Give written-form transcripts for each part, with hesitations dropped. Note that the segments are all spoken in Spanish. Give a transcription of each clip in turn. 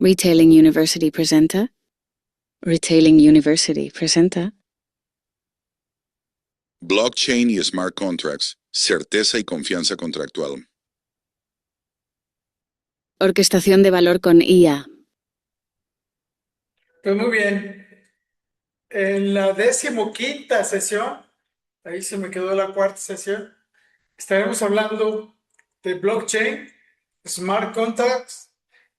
Retailing University presenta. Retailing University presenta. Blockchain y Smart Contracts, certeza y confianza contractual. Orquestación de valor con IA. Pues muy bien. En la 15ª sesión, ahí se me quedó la cuarta sesión, estaremos hablando de blockchain, smart contracts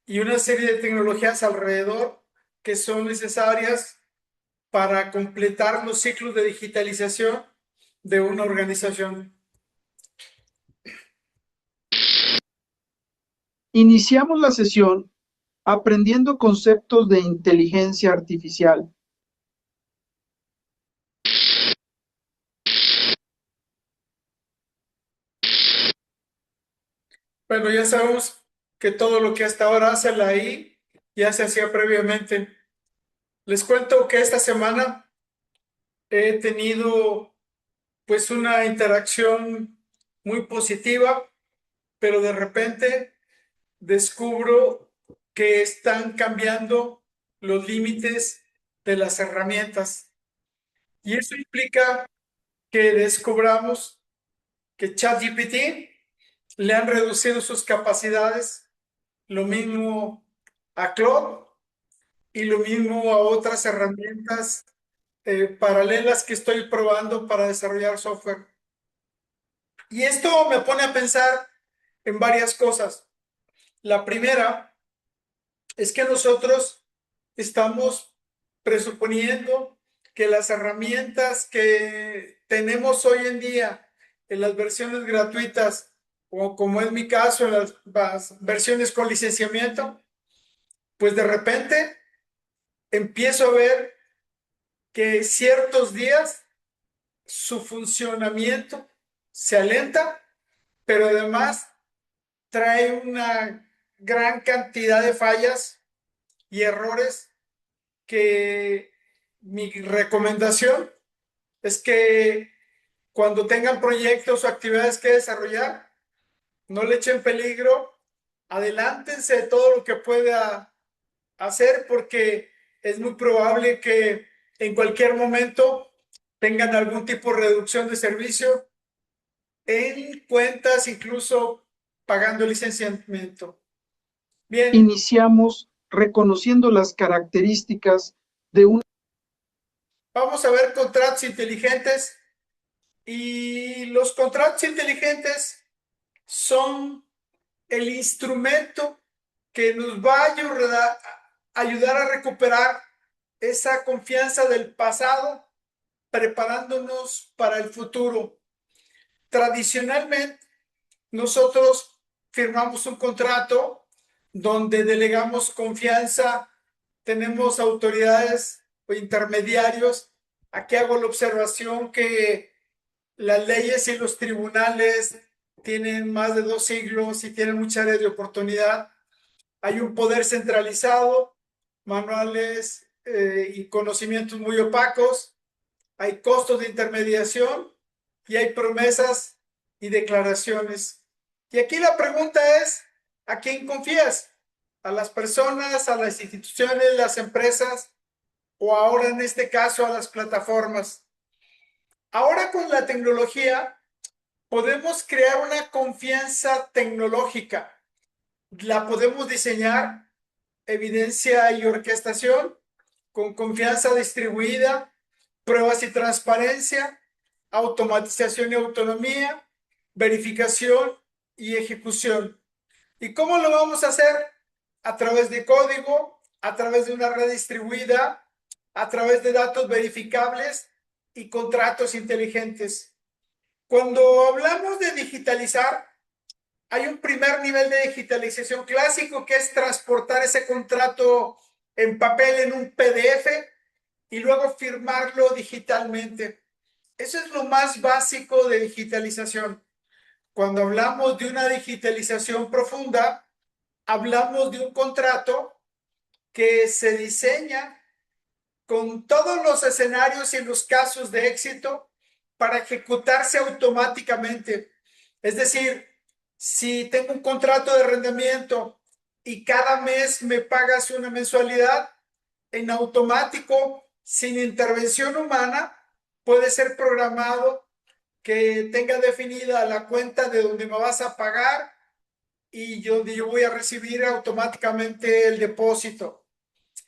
y una serie de tecnologías alrededor que son necesarias para completar los ciclos de digitalización de una organización. Iniciamos la sesión aprendiendo conceptos de inteligencia artificial. Bueno, ya sabemos que todo lo que hasta ahora hace la AI ya se hacía previamente. Les cuento que esta semana he tenido pues una interacción muy positiva, pero de repente descubro que están cambiando los límites de las herramientas. Y eso implica que descubramos que ChatGPT le han reducido sus capacidades, lo mismo a Claude y lo mismo a otras herramientas paralelas que estoy probando para desarrollar software. Y esto me pone a pensar en varias cosas. La primera es que nosotros estamos presuponiendo que las herramientas que tenemos hoy en día en las versiones gratuitas, o como es mi caso, en las versiones con licenciamiento, pues de repente empiezo a ver que ciertos días su funcionamiento se alenta, pero además trae una gran cantidad de fallas y errores que mi recomendación es que cuando tengan proyectos o actividades que desarrollar, no le echen peligro, adelántense de todo lo que pueda hacer porque es muy probable que en cualquier momento tengan algún tipo de reducción de servicio en cuentas, incluso pagando licenciamiento. Bien. Iniciamos reconociendo las características de un... Vamos a ver contratos inteligentes, y los contratos inteligentes son el instrumento que nos va a ayudar a recuperar esa confianza del pasado, preparándonos para el futuro. Tradicionalmente, nosotros firmamos un contrato donde delegamos confianza, tenemos autoridades o intermediarios. Aquí hago la observación que las leyes y los tribunales tienen más de 2 siglos y tienen mucha área de oportunidad. Hay un poder centralizado, manuales y conocimientos muy opacos, hay costos de intermediación y hay promesas y declaraciones. Y aquí la pregunta es, ¿a quién confías? ¿A las personas, a las instituciones, las empresas o ahora en este caso a las plataformas? Ahora con la tecnología podemos crear una confianza tecnológica. La podemos diseñar, evidencia y orquestación, con confianza distribuida, pruebas y transparencia, automatización y autonomía, verificación y ejecución. ¿Y cómo lo vamos a hacer? A través de código, a través de una red distribuida, a través de datos verificables y contratos inteligentes. Cuando hablamos de digitalizar, hay un primer nivel de digitalización clásico que es transportar ese contrato en papel en un PDF y luego firmarlo digitalmente. Eso es lo más básico de digitalización. Cuando hablamos de una digitalización profunda, hablamos de un contrato que se diseña con todos los escenarios y los casos de éxito para ejecutarse automáticamente. Es decir, si tengo un contrato de arrendamiento y cada mes me pagas una mensualidad. En automático, sin intervención humana, puede ser programado que tenga definida la cuenta de donde me vas a pagar y donde yo voy a recibir automáticamente el depósito.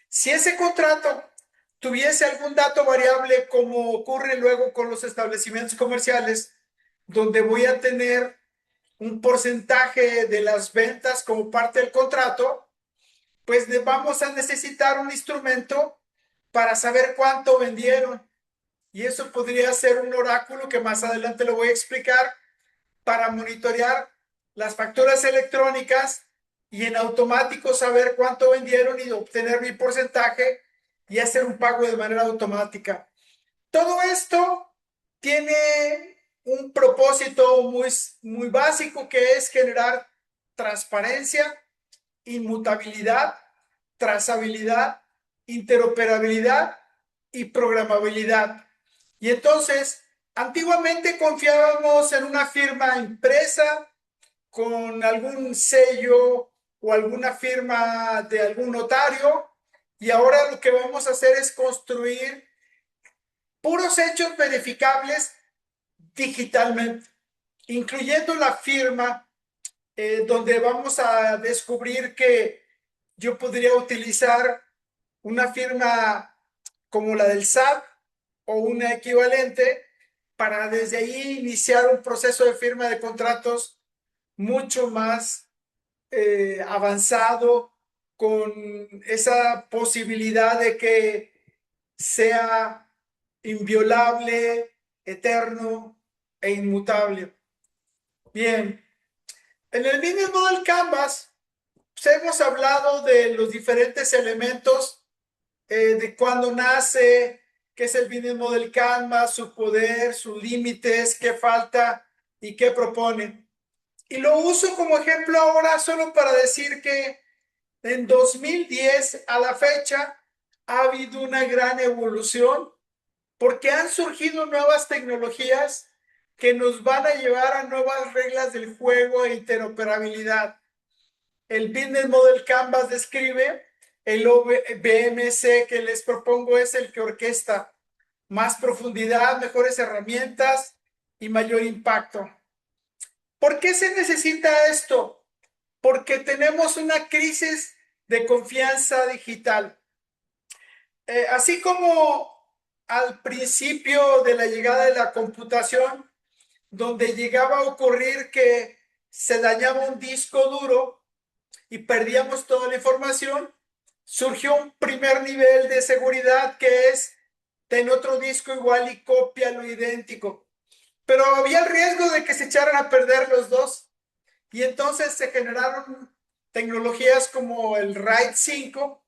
Si ese contrato tuviese algún dato variable, como ocurre luego con los establecimientos comerciales, donde voy a tener un porcentaje de las ventas como parte del contrato, pues vamos a necesitar un instrumento para saber cuánto vendieron. Y eso podría ser un oráculo que más adelante lo voy a explicar para monitorear las facturas electrónicas y en automático saber cuánto vendieron y obtener mi porcentaje y hacer un pago de manera automática. Todo esto tiene un propósito muy básico, que es generar transparencia, inmutabilidad, trazabilidad, interoperabilidad y programabilidad. Y entonces, antiguamente confiábamos en una firma impresa con algún sello o alguna firma de algún notario, y ahora lo que vamos a hacer es construir puros hechos verificables digitalmente, incluyendo la firma, donde vamos a descubrir que yo podría utilizar una firma como la del SAT o una equivalente para desde ahí iniciar un proceso de firma de contratos mucho más avanzado, con esa posibilidad de que sea inviolable, eterno e inmutable. Bien, en el Business Model Canvas pues hemos hablado de los diferentes elementos, de cuándo nace, qué es el Business Model Canvas, su poder, sus límites, qué falta y qué propone. Y lo uso como ejemplo ahora solo para decir que en 2010 a la fecha ha habido una gran evolución, porque han surgido nuevas tecnologías que nos van a llevar a nuevas reglas del juego e interoperabilidad. El Business Model Canvas describe, el BMC que les propongo es el que orquesta más profundidad, mejores herramientas y mayor impacto. ¿Por qué se necesita esto? Porque tenemos una crisis de confianza digital. Así como al principio de la llegada de la computación, donde llegaba a ocurrir que se dañaba un disco duro y perdíamos toda la información, surgió un primer nivel de seguridad, que es: ten otro disco igual y cópialo idéntico. Pero había el riesgo de que se echaran a perder los dos. Y entonces se generaron tecnologías como el RAID 5,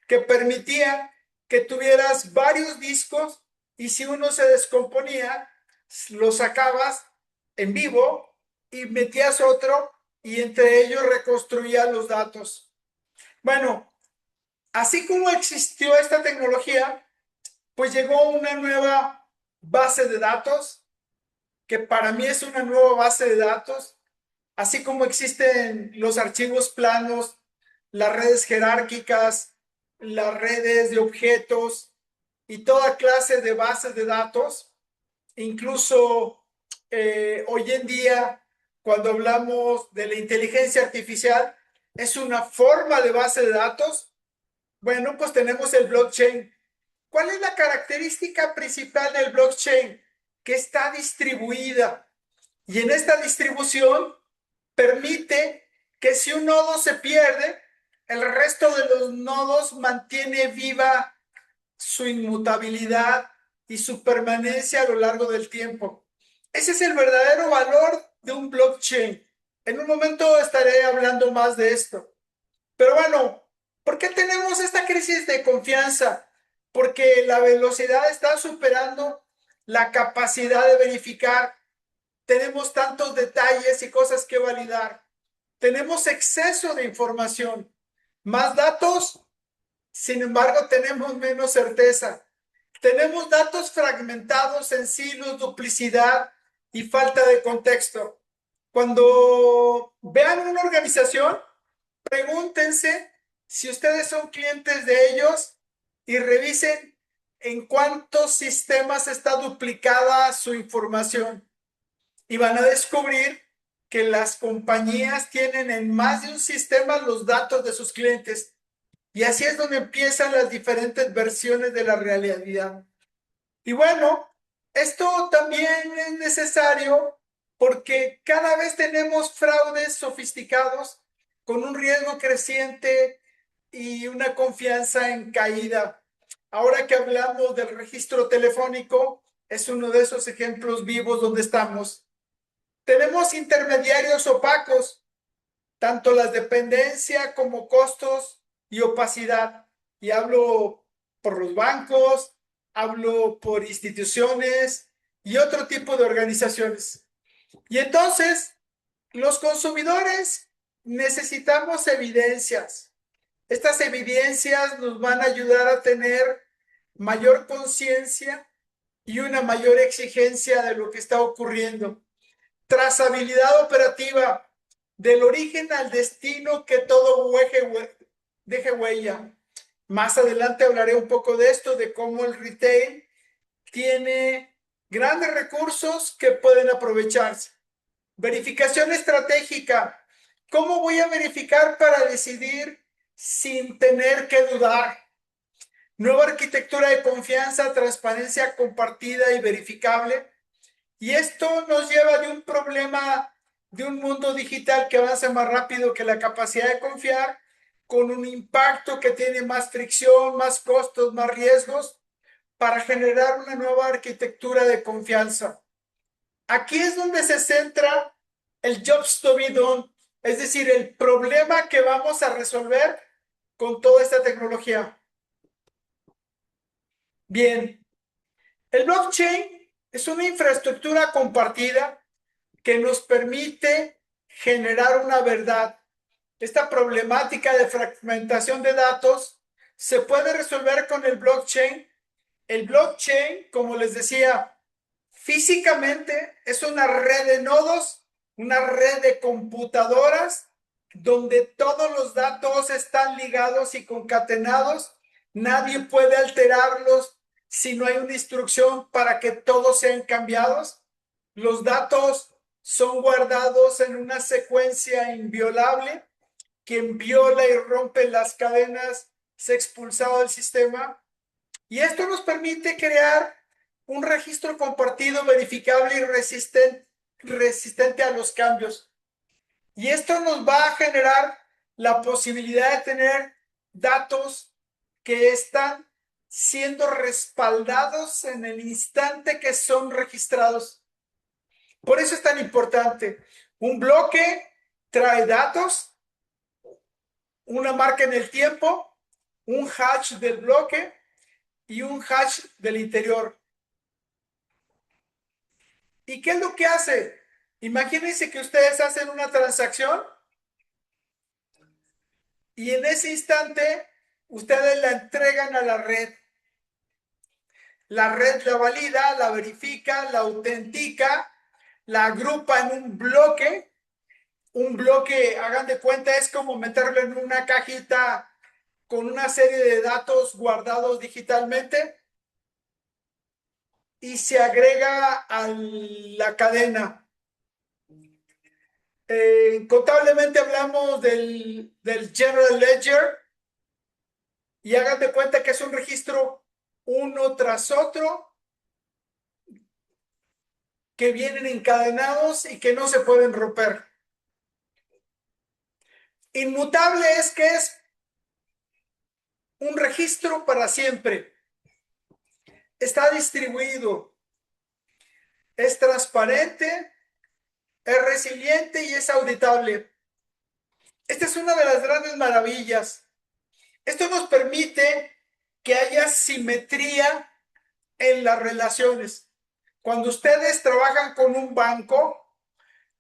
que permitía que tuvieras varios discos y si uno se descomponía, lo sacabas en vivo y metías otro y entre ellos reconstruías los datos. Bueno, así como existió esta tecnología, pues llegó una nueva base de datos, que para mí es una nueva base de datos, así como existen los archivos planos, las redes jerárquicas, las redes de objetos y toda clase de bases de datos. Incluso hoy en día, cuando hablamos de la inteligencia artificial, es una forma de base de datos. Bueno, pues tenemos el blockchain. ¿Cuál es la característica principal del blockchain? Que está distribuida. Y en esta distribución permite que si un nodo se pierde, el resto de los nodos mantiene viva su inmutabilidad y su permanencia a lo largo del tiempo. Ese es el verdadero valor de un blockchain. En un momento estaré hablando más de esto. Pero bueno, ¿por qué tenemos esta crisis de confianza? Porque la velocidad está superando la capacidad de verificar. Tenemos tantos detalles y cosas que validar. Tenemos exceso de información. Más datos, sin embargo, tenemos menos certeza. Tenemos datos fragmentados en silos, duplicidad y falta de contexto. Cuando vean una organización, Pregúntense si ustedes son clientes de ellos y revisen en cuántos sistemas está duplicada su información. Y van a descubrir que las compañías tienen en más de un sistema los datos de sus clientes. Y así es donde empiezan las diferentes versiones de la realidad. Y bueno, esto también es necesario porque cada vez tenemos fraudes sofisticados con un riesgo creciente y una confianza en caída. Ahora que hablamos del registro telefónico, es uno de esos ejemplos vivos donde estamos. Tenemos intermediarios opacos, tanto la dependencia como costos y opacidad. Y hablo por los bancos, hablo por instituciones y otro tipo de organizaciones. Y entonces, los consumidores necesitamos evidencias. Estas evidencias nos van a ayudar a tener mayor conciencia y una mayor exigencia de lo que está ocurriendo. Trazabilidad operativa, del origen al destino, que todo deje huella. Más adelante hablaré un poco de esto, de cómo el retail tiene grandes recursos que pueden aprovecharse. Verificación estratégica. ¿Cómo voy a verificar para decidir sin tener que dudar? Nueva arquitectura de confianza, transparencia compartida y verificable. Y esto nos lleva de un problema de un mundo digital que avanza más rápido que la capacidad de confiar, con un impacto que tiene más fricción, más costos, más riesgos, para generar una nueva arquitectura de confianza. Aquí es donde se centra el jobs to be done, es decir, el problema que vamos a resolver con toda esta tecnología. Bien, el blockchain es una infraestructura compartida que nos permite generar una verdad. Esta problemática de fragmentación de datos se puede resolver con el blockchain. El blockchain, como les decía, físicamente es una red de nodos, una red de computadoras donde todos los datos están ligados y concatenados. Nadie puede alterarlos si no hay una instrucción para que todos sean cambiados. Los datos son guardados en una secuencia inviolable. Quien viola y rompe las cadenas es expulsado del sistema. Y esto nos permite crear un registro compartido, verificable y resistente a los cambios. Y esto nos va a generar la posibilidad de tener datos que están siendo respaldados en el instante que son registrados. Por eso es tan importante. Un bloque trae datos, una marca en el tiempo, un hash del bloque y un hash del interior. ¿Y qué es lo que hace? Imagínense que ustedes hacen una transacción y en ese instante ustedes la entregan a la red. La red la valida, la verifica, la autentica, la agrupa en un bloque. Un bloque, hagan de cuenta, es como meterlo en una cajita con una serie de datos guardados digitalmente y se agrega a la cadena. Contablemente hablamos del General Ledger y hagan de cuenta que es un registro uno tras otro que vienen encadenados y que no se pueden romper. Inmutable es que es un registro para siempre. Está distribuido, es transparente, es resiliente y es auditable. Esta es una de las grandes maravillas. Esto nos permite que haya simetría en las relaciones. Cuando ustedes trabajan con un banco,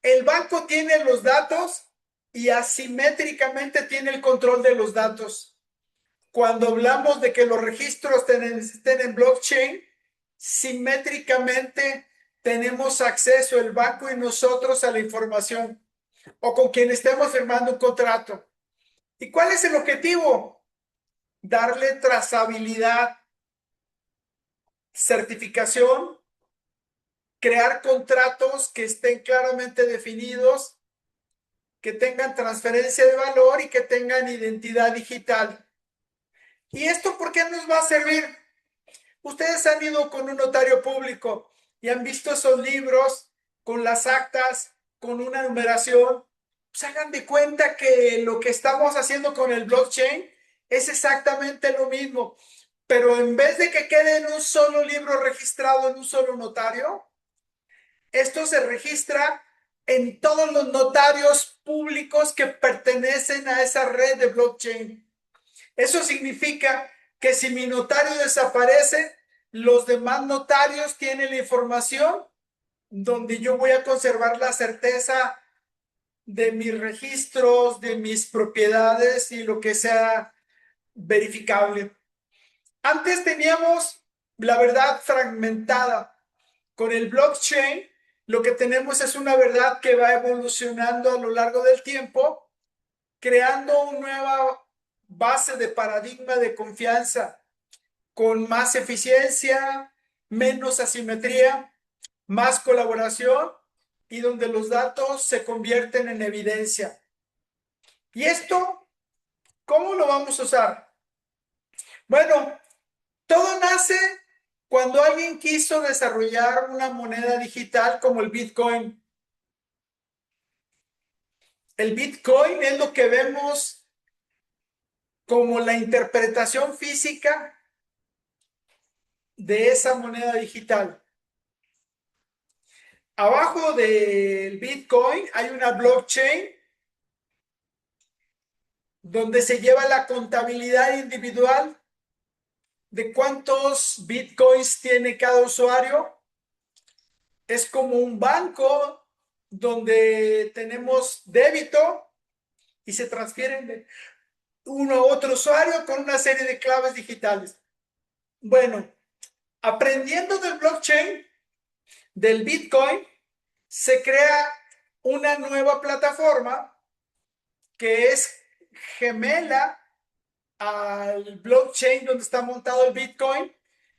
el banco tiene los datos y asimétricamente tiene el control de los datos. Cuando hablamos de que los registros estén en blockchain, simétricamente tenemos acceso el banco y nosotros a la información, o con quien estemos firmando un contrato. ¿Y cuál es el objetivo? Darle trazabilidad, certificación, crear contratos que estén claramente definidos, que tengan transferencia de valor y que tengan identidad digital. ¿Y esto por qué nos va a servir? Ustedes han ido con un notario público y han visto esos libros con las actas, con una numeración. Pues hagan de cuenta que lo que estamos haciendo con el blockchain es exactamente lo mismo, pero en vez de que quede en un solo libro registrado en un solo notario, esto se registra en todos los notarios públicos que pertenecen a esa red de blockchain. Eso significa que si mi notario desaparece, los demás notarios tienen la información donde yo voy a conservar la certeza de mis registros, de mis propiedades y lo que sea verificable. Antes teníamos la verdad fragmentada. Con el blockchain, lo que tenemos es una verdad que va evolucionando a lo largo del tiempo, creando una nueva base de paradigma de confianza con más eficiencia, menos asimetría, más colaboración y donde los datos se convierten en evidencia. ¿Y esto cómo lo vamos a usar? Bueno, todo nace cuando alguien quiso desarrollar una moneda digital como el Bitcoin. El Bitcoin es lo que vemos como la interpretación física de esa moneda digital. Abajo del Bitcoin hay una blockchain donde se lleva la contabilidad individual de cuántos Bitcoins tiene cada usuario. Es como un banco donde tenemos débito y se transfieren de uno a otro usuario con una serie de claves digitales. Bueno, aprendiendo del blockchain, del Bitcoin, se crea una nueva plataforma que es gemela al blockchain donde está montado el Bitcoin,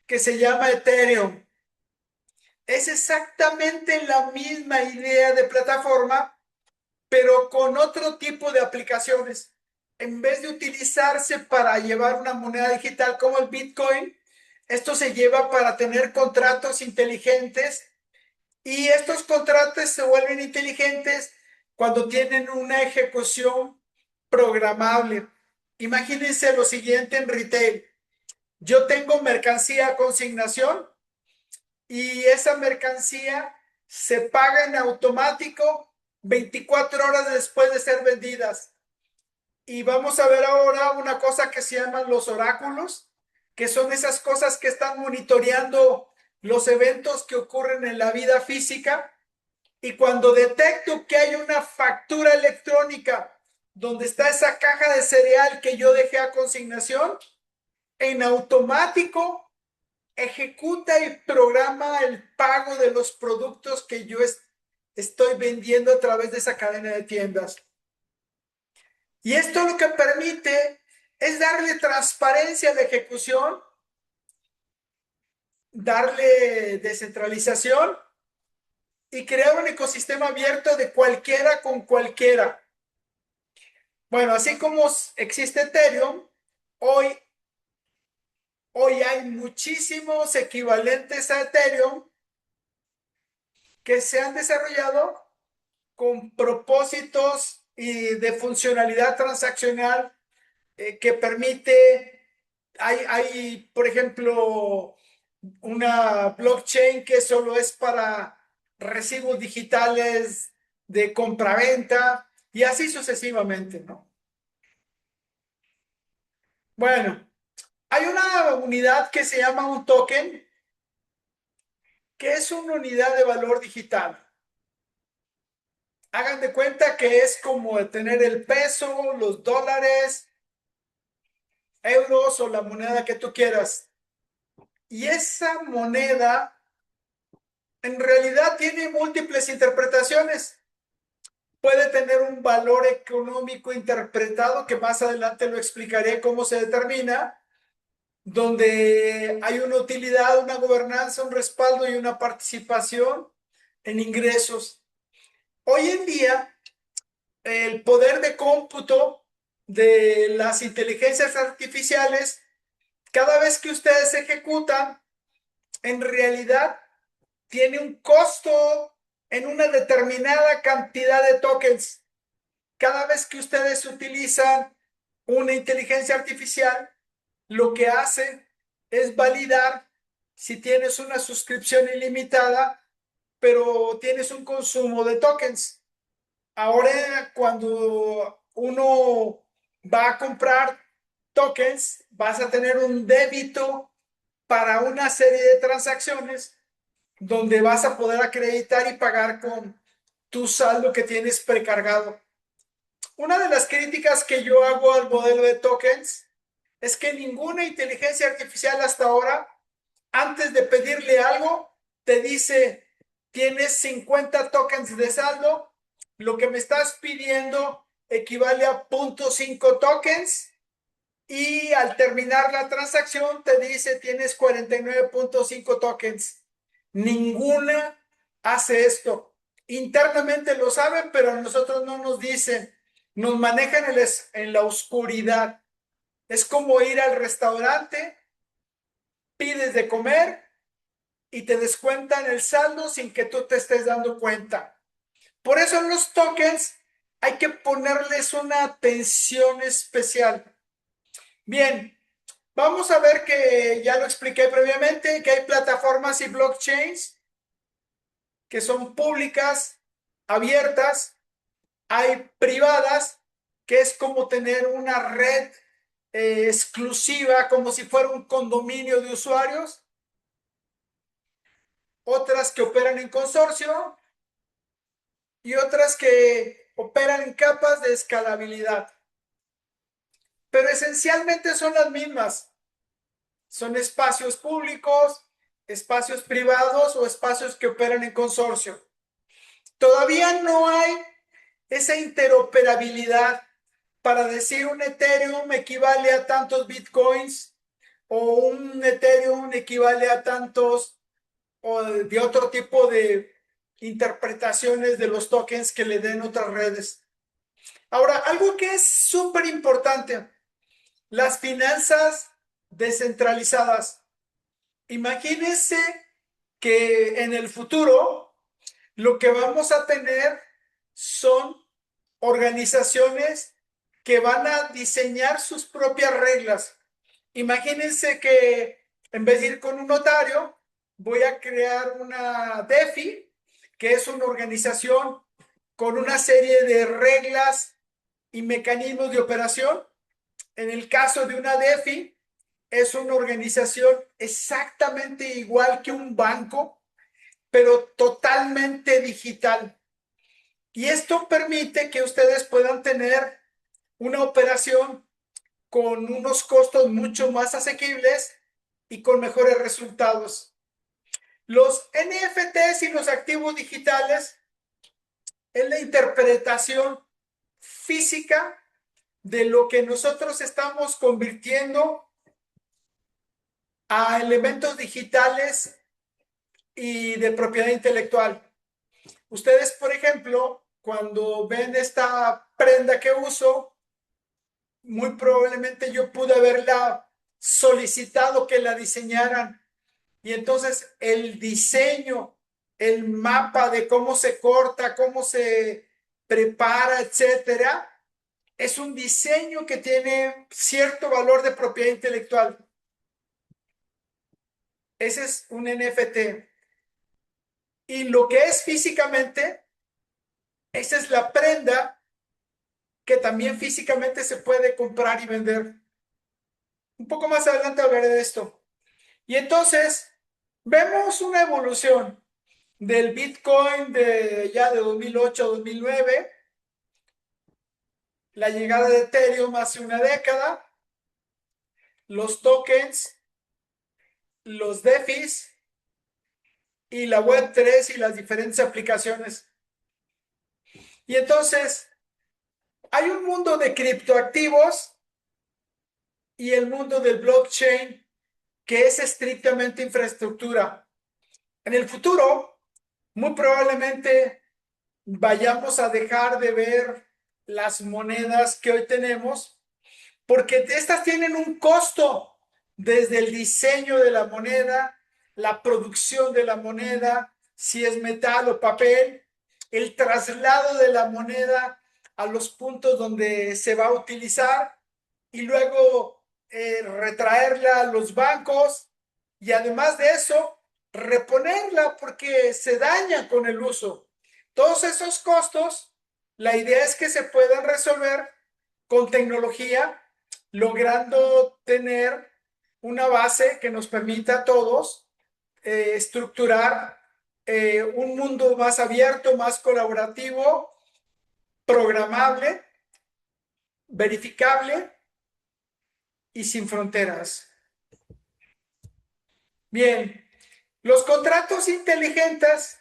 que se llama Ethereum. Es exactamente la misma idea de plataforma, pero con otro tipo de aplicaciones. En vez de utilizarse para llevar una moneda digital como el Bitcoin, esto se lleva para tener contratos inteligentes y estos contratos se vuelven inteligentes cuando tienen una ejecución programable. Imagínense lo siguiente en retail. Yo tengo mercancía a consignación y esa mercancía se paga en automático 24 horas después de ser vendidas. Y vamos a ver ahora una cosa que se llaman los oráculos, que son esas cosas que están monitoreando los eventos que ocurren en la vida física. Y cuando detecto que hay una factura electrónica donde está esa caja de cereal que yo dejé a consignación, en automático ejecuta y programa el pago de los productos que yo estoy vendiendo a través de esa cadena de tiendas. Y esto lo que permite es darle transparencia a la ejecución, darle descentralización y crear un ecosistema abierto de cualquiera con cualquiera. Bueno, así como existe Ethereum, hoy hay muchísimos equivalentes a Ethereum que se han desarrollado con propósitos y de funcionalidad transaccional que permite, por ejemplo, una blockchain que solo es para recibos digitales de compraventa y así sucesivamente, ¿no? Bueno, hay una unidad que se llama un token, que es una unidad de valor digital. Hagan de cuenta que es como tener el peso, los dólares, euros o la moneda que tú quieras. Y esa moneda en realidad tiene múltiples interpretaciones. puede tener un valor económico interpretado, que más adelante lo explicaré cómo se determina, donde hay una utilidad, una gobernanza, un respaldo y una participación en ingresos. Hoy en día, el poder de cómputo de las inteligencias artificiales, cada vez que ustedes ejecutan, en realidad tiene un costo en una determinada cantidad de tokens. Cada vez que ustedes utilizan una inteligencia artificial, lo que hace es validar si tienes una suscripción ilimitada, pero tienes un consumo de tokens. Ahora, cuando uno va a comprar tokens, vas a tener un débito para una serie de transacciones donde vas a poder acreditar y pagar con tu saldo que tienes precargado. Una de las críticas que yo hago al modelo de tokens es que ninguna inteligencia artificial hasta ahora, antes de pedirle algo, te dice, tienes 50 tokens de saldo, lo que me estás pidiendo equivale a 0.5 tokens y al terminar la transacción te dice, tienes 49.5 tokens. Ninguna hace esto. Internamente lo saben, pero a nosotros no nos dicen. Nos manejan en la oscuridad. Es como ir al restaurante, pides de comer y te descuentan el saldo sin que tú te estés dando cuenta. Por eso en los tokens hay que ponerles una atención especial. Bien, vamos a ver que ya lo expliqué previamente, que hay plataformas y blockchains que son públicas, abiertas, hay privadas, que es como tener una red exclusiva, como si fuera un condominio de usuarios, otras que operan en consorcio y otras que operan en capas de escalabilidad. Pero esencialmente son las mismas. Son espacios públicos, espacios privados o espacios que operan en consorcio. Todavía no hay esa interoperabilidad para decir un Ethereum equivale a tantos Bitcoins o un Ethereum equivale a tantos o de otro tipo de interpretaciones de los tokens que le den otras redes. Ahora, algo que es súper importante, las finanzas descentralizadas. Imagínense que en el futuro lo que vamos a tener son organizaciones que van a diseñar sus propias reglas. Imagínense que en vez de ir con un notario, voy a crear una DeFi, que es una organización con una serie de reglas y mecanismos de operación. En el caso de una DeFi, es una organización exactamente igual que un banco, pero totalmente digital. Y esto permite que ustedes puedan tener una operación con unos costos mucho más asequibles y con mejores resultados. Los NFTs y los activos digitales es la interpretación física de lo que nosotros estamos convirtiendo a elementos digitales y de propiedad intelectual. Ustedes, por ejemplo, cuando ven esta prenda que uso, muy probablemente yo pude haberla solicitado que la diseñaran. Y entonces el diseño, el mapa de cómo se corta, cómo se prepara, etcétera, es un diseño que tiene cierto valor de propiedad intelectual. Ese es un NFT. Y lo que es físicamente, esa es la prenda que también físicamente se puede comprar y vender. Un poco más adelante hablaré de esto. Y entonces vemos una evolución del Bitcoin ya de 2008 a 2009, la llegada de Ethereum hace una década, los tokens, los DeFis y la Web3 y las diferentes aplicaciones. Y entonces, hay un mundo de criptoactivos y el mundo del blockchain, que es estrictamente infraestructura. En el futuro, muy probablemente vayamos a dejar de ver las monedas que hoy tenemos, porque estas tienen un costo desde el diseño de la moneda, la producción de la moneda, si es metal o papel, el traslado de la moneda a los puntos donde se va a utilizar y luego retraerla a los bancos y además de eso, reponerla porque se daña con el uso. Todos esos costos, la idea es que se puedan resolver con tecnología, logrando tener una base que nos permita a todos estructurar un mundo más abierto, más colaborativo, programable, verificable y sin fronteras. Bien, los contratos inteligentes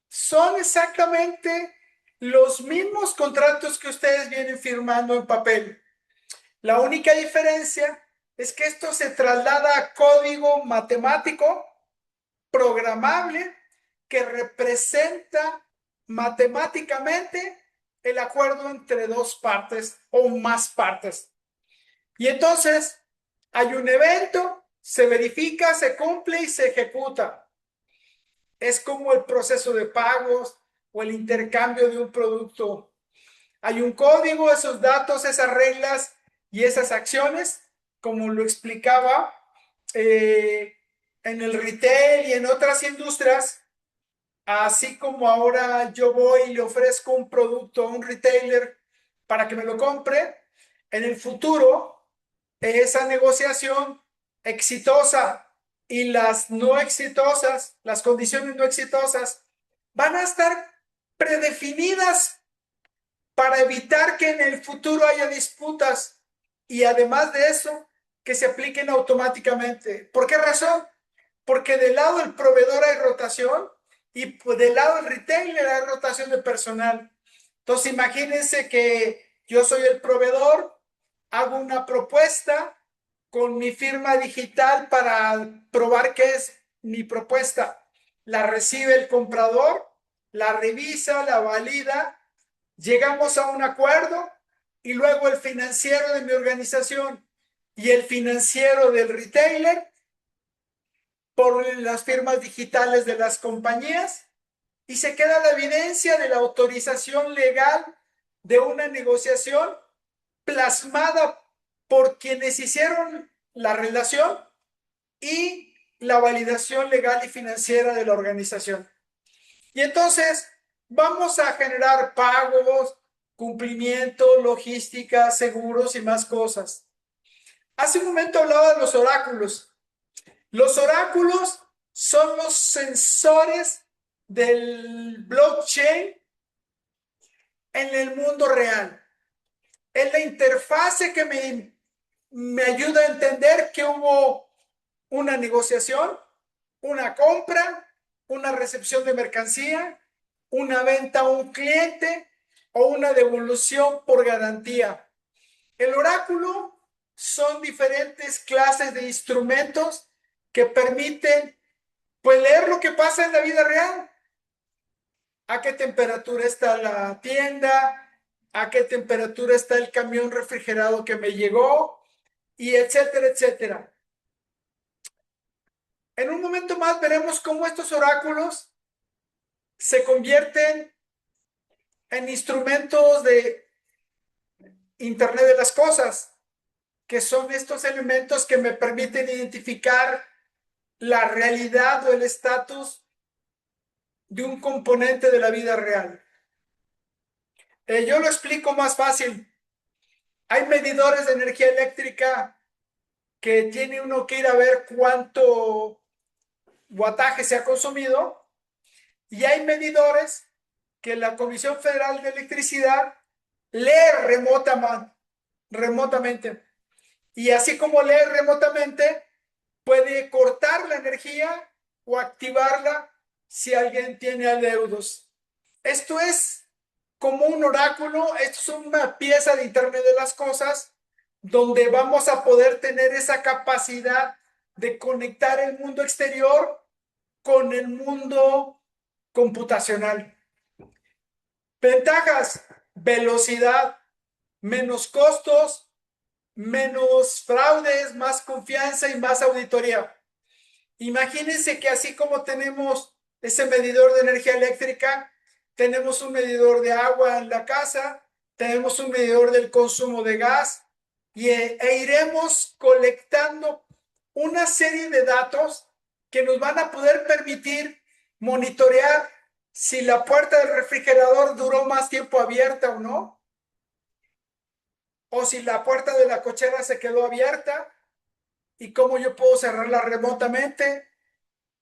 son exactamente los mismos contratos que ustedes vienen firmando en papel. La única diferencia es que esto se traslada a código matemático programable que representa matemáticamente el acuerdo entre dos partes o más partes. Y entonces hay un evento, se verifica, se cumple y se ejecuta. Es como el proceso de pagos o el intercambio de un producto. Hay un código, esos datos, esas reglas y esas acciones, como lo explicaba en el retail y en otras industrias, así como ahora yo voy y le ofrezco un producto a un retailer para que me lo compre, en el futuro esa negociación exitosa y las no exitosas, las condiciones no exitosas, van a estar predefinidas para evitar que en el futuro haya disputas y además de eso, que se apliquen automáticamente. ¿Por qué razón? Porque del lado del proveedor hay rotación y del lado del retailer hay rotación de personal. Entonces imagínense que yo soy el proveedor, hago una propuesta con mi firma digital para probar qué es mi propuesta. La recibe el comprador, la revisa, la valida, llegamos a un acuerdo y luego el financiero de mi organización y el financiero del retailer por las firmas digitales de las compañías y se queda la evidencia de la autorización legal de una negociación plasmada por quienes hicieron la relación y la validación legal y financiera de la organización. Y entonces vamos a generar pagos, cumplimiento, logística, seguros y más cosas. Hace un momento hablaba de los oráculos. Los oráculos son los sensores del blockchain en el mundo real. Es la interfase que me ayuda a entender que hubo una negociación, una compra, una recepción de mercancía, una venta a un cliente o una devolución por garantía. El oráculo son diferentes clases de instrumentos que permiten pues leer lo que pasa en la vida real. ¿A qué temperatura está la tienda? ¿A qué temperatura está el camión refrigerado que me llegó? Y etcétera, etcétera. En un momento más veremos cómo estos oráculos se convierten en instrumentos de Internet de las cosas, que son estos elementos que me permiten identificar la realidad o el estatus de un componente de la vida real. Yo lo explico más fácil. Hay medidores de energía eléctrica que tiene uno que ir a ver cuánto wattaje se ha consumido y hay medidores que la Comisión Federal de Electricidad lee remotamente. Y así como lee remotamente, puede cortar la energía o activarla si alguien tiene adeudos. Esto es como un oráculo. Esto es una pieza de Internet de las cosas donde vamos a poder tener esa capacidad de conectar el mundo exterior con el mundo computacional. Ventajas: velocidad, menos costos, menos fraudes, más confianza y más auditoría. Imagínense que así como tenemos ese medidor de energía eléctrica, tenemos un medidor de agua en la casa, tenemos un medidor del consumo de gas e iremos colectando una serie de datos que nos van a poder permitir monitorear si la puerta del refrigerador duró más tiempo abierta o no, o si la puerta de la cochera se quedó abierta y cómo yo puedo cerrarla remotamente,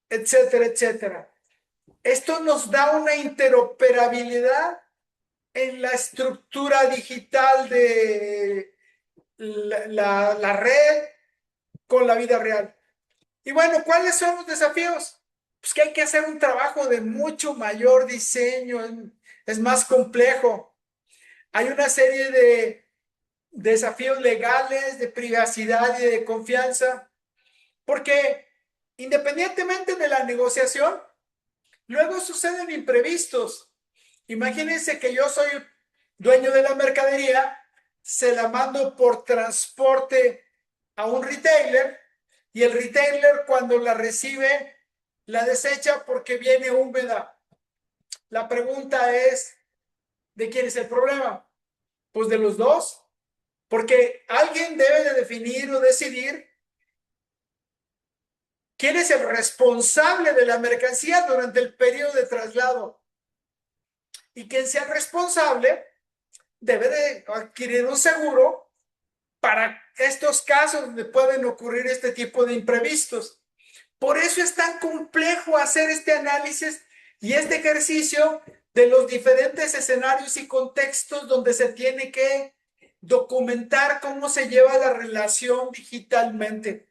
etcétera, etcétera. Esto nos da una interoperabilidad en la estructura digital de la red con la vida real. Y bueno, ¿cuáles son los desafíos? Pues que hay que hacer un trabajo de mucho mayor diseño, es más complejo. Hay una serie de desafíos legales, de privacidad y de confianza, porque independientemente de la negociación, luego suceden imprevistos. Imagínense que yo soy dueño de la mercadería, se la mando por transporte a un retailer y el retailer cuando la recibe la desecha porque viene húmeda. La pregunta es, ¿de quién es el problema? Pues de los dos, porque alguien debe de definir o decidir quién es el responsable de la mercancía durante el periodo de traslado. Y quien sea el responsable debe de adquirir un seguro para estos casos donde pueden ocurrir este tipo de imprevistos. Por eso es tan complejo hacer este análisis y este ejercicio de los diferentes escenarios y contextos donde se tiene que documentar cómo se lleva la relación digitalmente.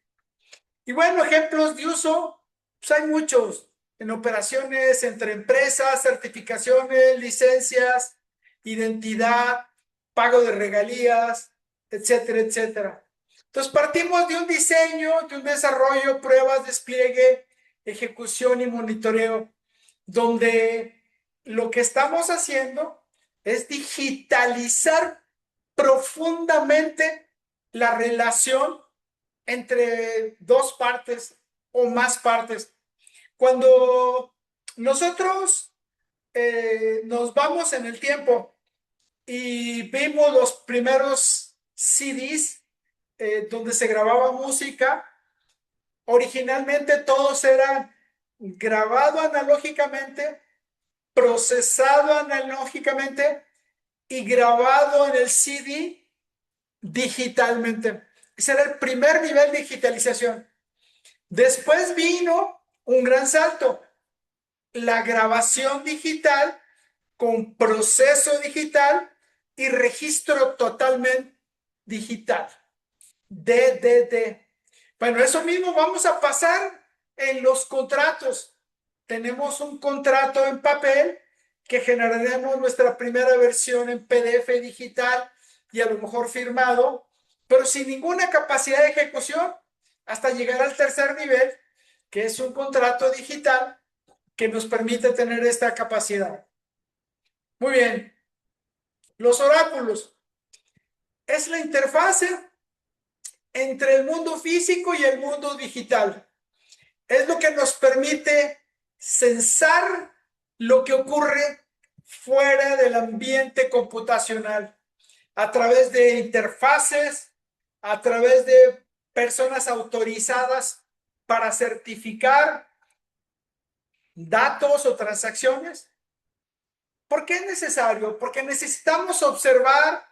Y bueno, ejemplos de uso, pues hay muchos en operaciones entre empresas, certificaciones, licencias, identidad, pago de regalías, etcétera, etcétera. Entonces partimos de un diseño, de un desarrollo, pruebas, despliegue, ejecución y monitoreo, donde lo que estamos haciendo es digitalizar profundamente la relación entre dos partes o más partes. Cuando nosotros nos vamos en el tiempo y vimos los primeros CDs donde se grababa música, originalmente todos eran grabado analógicamente, procesado analógicamente y grabado en el CD digitalmente. Ese era el primer nivel de digitalización. Después vino un gran salto, la grabación digital con proceso digital y registro totalmente digital. DDD. Bueno, eso mismo vamos a pasar en los contratos. Tenemos un contrato en papel que generaremos nuestra primera versión en PDF digital y a lo mejor firmado, pero sin ninguna capacidad de ejecución hasta llegar al tercer nivel, que es un contrato digital que nos permite tener esta capacidad. Muy bien. Los oráculos es la interfase entre el mundo físico y el mundo digital. Es lo que nos permite censar lo que ocurre fuera del ambiente computacional a través de interfaces, a través de personas autorizadas para certificar datos o transacciones. ¿Por qué es necesario? Porque necesitamos observar,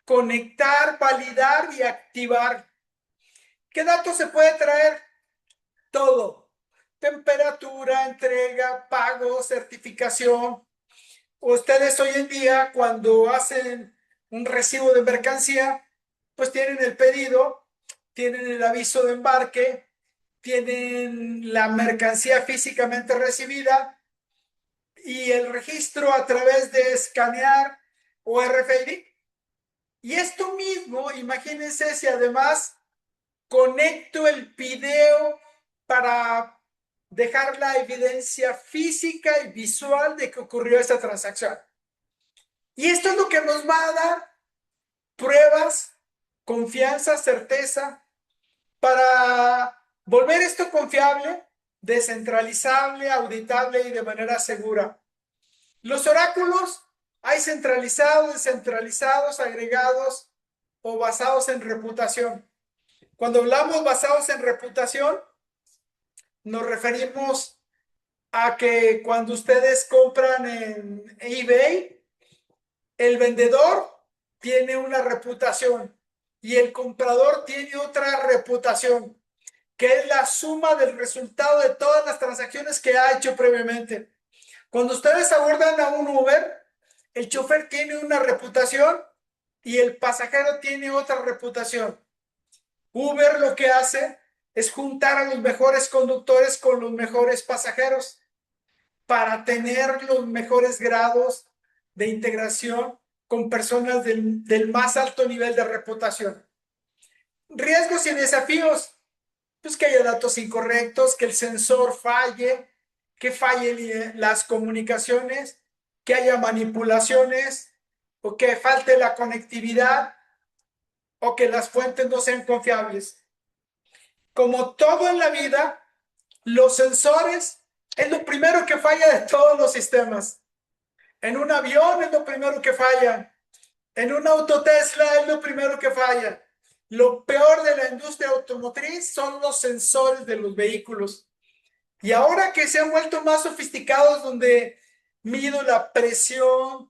conectar, validar y activar. ¿Qué datos se puede traer? Todo. Temperatura, entrega, pago, certificación. Ustedes hoy en día, cuando hacen un recibo de mercancía, pues tienen el pedido, tienen el aviso de embarque, tienen la mercancía físicamente recibida y el registro a través de escanear o RFID. Y esto mismo, imagínense si además conecto el video para dejar la evidencia física y visual de que ocurrió esta transacción. Y esto es lo que nos va a dar pruebas, confianza, certeza, para volver esto confiable, descentralizable, auditable y de manera segura. Los oráculos hay centralizados, descentralizados, agregados o basados en reputación. Cuando hablamos basados en reputación, nos referimos a que cuando ustedes compran en eBay, el vendedor tiene una reputación y el comprador tiene otra reputación, que es la suma del resultado de todas las transacciones que ha hecho previamente. Cuando ustedes abordan a un Uber, el chofer tiene una reputación y el pasajero tiene otra reputación. Uber lo que hace es juntar a los mejores conductores con los mejores pasajeros para tener los mejores grados de integración con personas del más alto nivel de reputación. Riesgos y desafíos, pues que haya datos incorrectos, que el sensor falle, que fallen las comunicaciones, que haya manipulaciones o que falte la conectividad o que las fuentes no sean confiables. Como todo en la vida, los sensores es lo primero que falla de todos los sistemas. En un avión es lo primero que falla. En un auto Tesla es lo primero que falla. Lo peor de la industria automotriz son los sensores de los vehículos. Y ahora que se han vuelto más sofisticados, donde mido la presión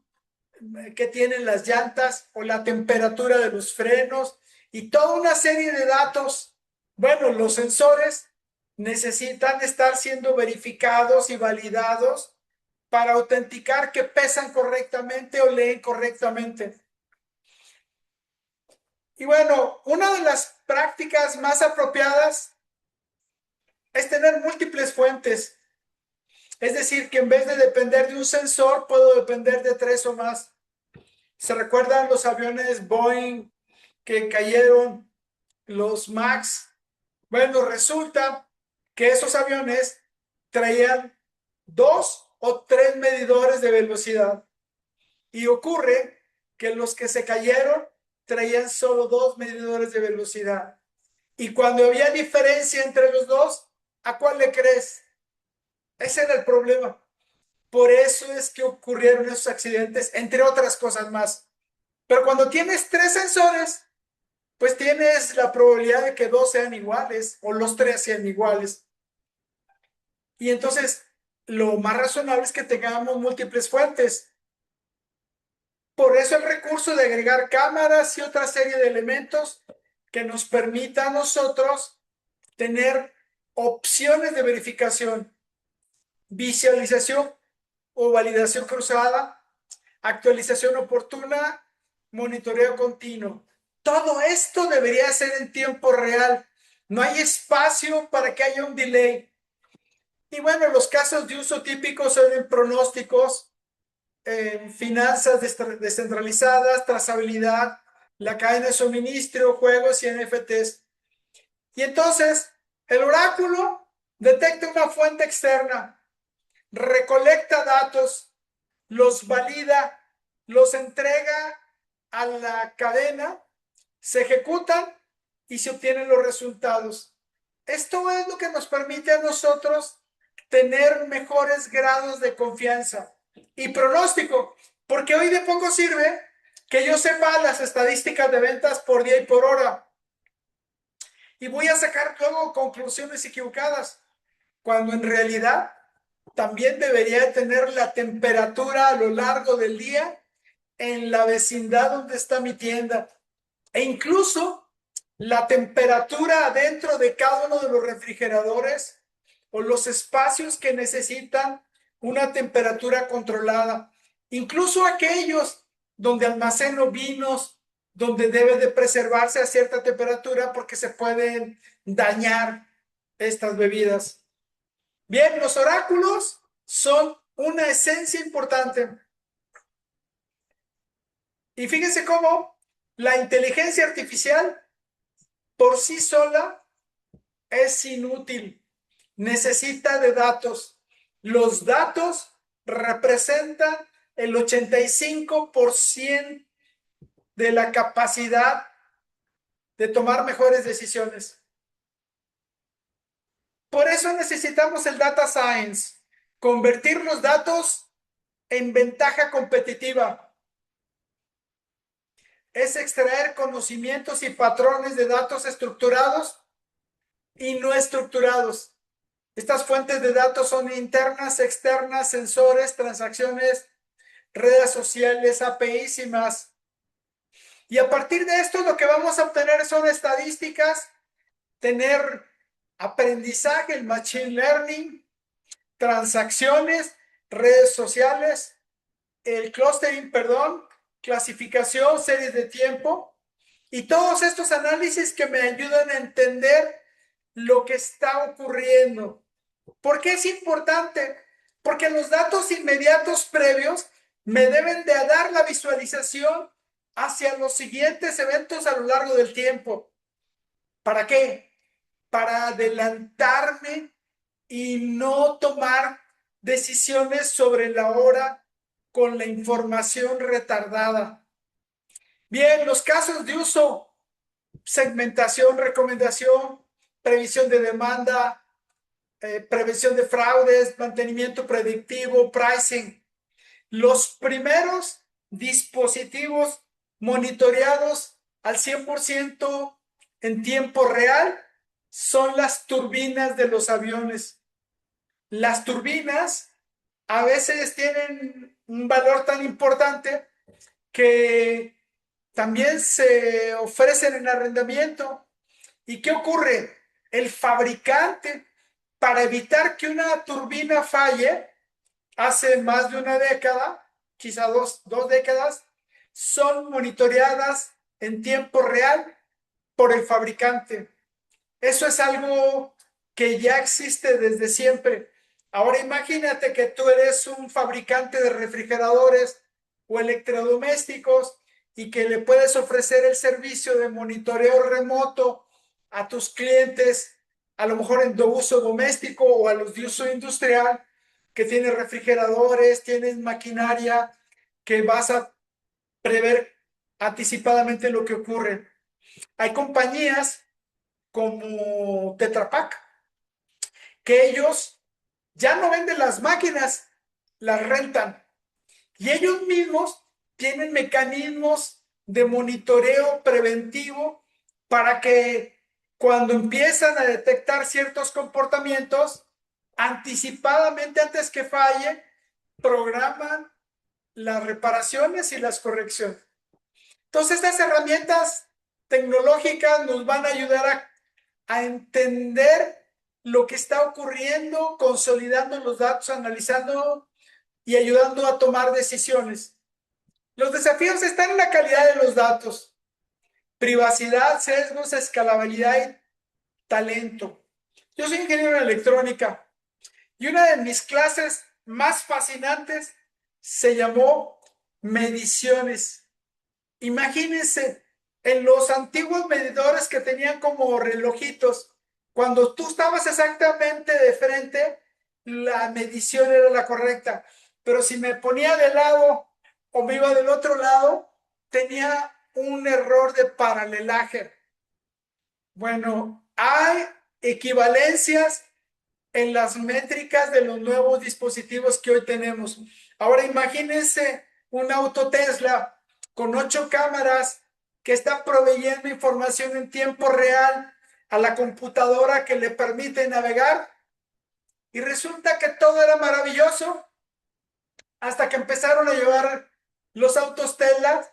que tienen las llantas o la temperatura de los frenos y toda una serie de datos, bueno, los sensores necesitan estar siendo verificados y validados para autenticar que pesan correctamente o leen correctamente. Y bueno, una de las prácticas más apropiadas es tener múltiples fuentes. Es decir, que en vez de depender de un sensor, puedo depender de 3 o más. ¿Se recuerdan los aviones Boeing que cayeron, los MAX? Bueno, resulta que esos aviones traían 2 o 3 medidores de velocidad. Y ocurre que los que se cayeron traían solo 2 medidores de velocidad. Y cuando había diferencia entre los dos, ¿a cuál le crees? Ese era el problema. Por eso es que ocurrieron esos accidentes, entre otras cosas más. Pero cuando tienes 3 sensores, pues tienes la probabilidad de que 2 sean iguales o los 3 sean iguales. Y entonces, lo más razonable es que tengamos múltiples fuentes. Por eso el recurso de agregar cámaras y otra serie de elementos que nos permita a nosotros tener opciones de verificación, visualización o validación cruzada, actualización oportuna, monitoreo continuo. Todo esto debería ser en tiempo real. No hay espacio para que haya un delay. Y bueno, los casos de uso típicos son en pronósticos, finanzas descentralizadas, trazabilidad, la cadena de suministro, juegos y NFTs. Y entonces, el oráculo detecta una fuente externa, recolecta datos, los valida, los entrega a la cadena, se ejecutan y se obtienen los resultados. Esto es lo que nos permite a nosotros tener mejores grados de confianza y pronóstico, porque hoy de poco sirve que yo sepa las estadísticas de ventas por día y por hora y voy a sacar luego conclusiones equivocadas, cuando en realidad también debería tener la temperatura a lo largo del día en la vecindad donde está mi tienda e incluso la temperatura adentro de cada uno de los refrigeradores o los espacios que necesitan una temperatura controlada, incluso aquellos donde almaceno vinos, donde debe de preservarse a cierta temperatura porque se pueden dañar estas bebidas. Bien, los oráculos son una esencia importante. Y fíjense cómo la inteligencia artificial por sí sola es inútil. Necesita de datos. Los datos representan el 85% de la capacidad de tomar mejores decisiones. Por eso necesitamos el data science, convertir los datos en ventaja competitiva. Es extraer conocimientos y patrones de datos estructurados y no estructurados. Estas fuentes de datos son internas, externas, sensores, transacciones, redes sociales, APIs y más. Y a partir de esto lo que vamos a obtener son estadísticas, tener aprendizaje, el machine learning, transacciones, redes sociales, el clustering, perdón, clasificación, series de tiempo y todos estos análisis que me ayudan a entender lo que está ocurriendo. ¿Por qué es importante? Porque los datos inmediatos previos me deben de dar la visualización hacia los siguientes eventos a lo largo del tiempo. ¿Para qué? Para adelantarme y no tomar decisiones sobre la hora con la información retardada. Bien, los casos de uso: segmentación, recomendación, previsión de demanda, prevención de fraudes, mantenimiento predictivo, pricing. Los primeros dispositivos monitoreados al 100% en tiempo real son las turbinas de los aviones. Las turbinas a veces tienen un valor tan importante que también se ofrecen en arrendamiento. ¿Y qué ocurre? El fabricante, para evitar que una turbina falle, hace más de una década, quizá dos décadas, son monitoreadas en tiempo real por el fabricante. Eso es algo que ya existe desde siempre. Ahora imagínate que tú eres un fabricante de refrigeradores o electrodomésticos y que le puedes ofrecer el servicio de monitoreo remoto a tus clientes, a lo mejor en de uso doméstico o a los de uso industrial, que tienes refrigeradores, tienes maquinaria, que vas a prever anticipadamente lo que ocurre. Hay compañías como Tetra Pak, que ellos ya no venden las máquinas, las rentan. Y ellos mismos tienen mecanismos de monitoreo preventivo para que cuando empiezan a detectar ciertos comportamientos, anticipadamente, antes que falle, programan las reparaciones y las correcciones. Entonces, estas herramientas tecnológicas nos van a ayudar a entender lo que está ocurriendo, consolidando los datos, analizando y ayudando a tomar decisiones. Los desafíos están en la calidad de los datos, privacidad, sesgos, escalabilidad y talento. Yo soy ingeniero en electrónica y una de mis clases más fascinantes se llamó mediciones. Imagínense, en los antiguos medidores que tenían como relojitos, cuando tú estabas exactamente de frente, la medición era la correcta. Pero si me ponía de lado o me iba del otro lado, tenía un error de paralelaje. Bueno, hay equivalencias en las métricas de los nuevos dispositivos que hoy tenemos. Ahora imagínense un auto Tesla con 8 cámaras que está proveyendo información en tiempo real a la computadora que le permite navegar, y resulta que todo era maravilloso hasta que empezaron a llevar los autos Tesla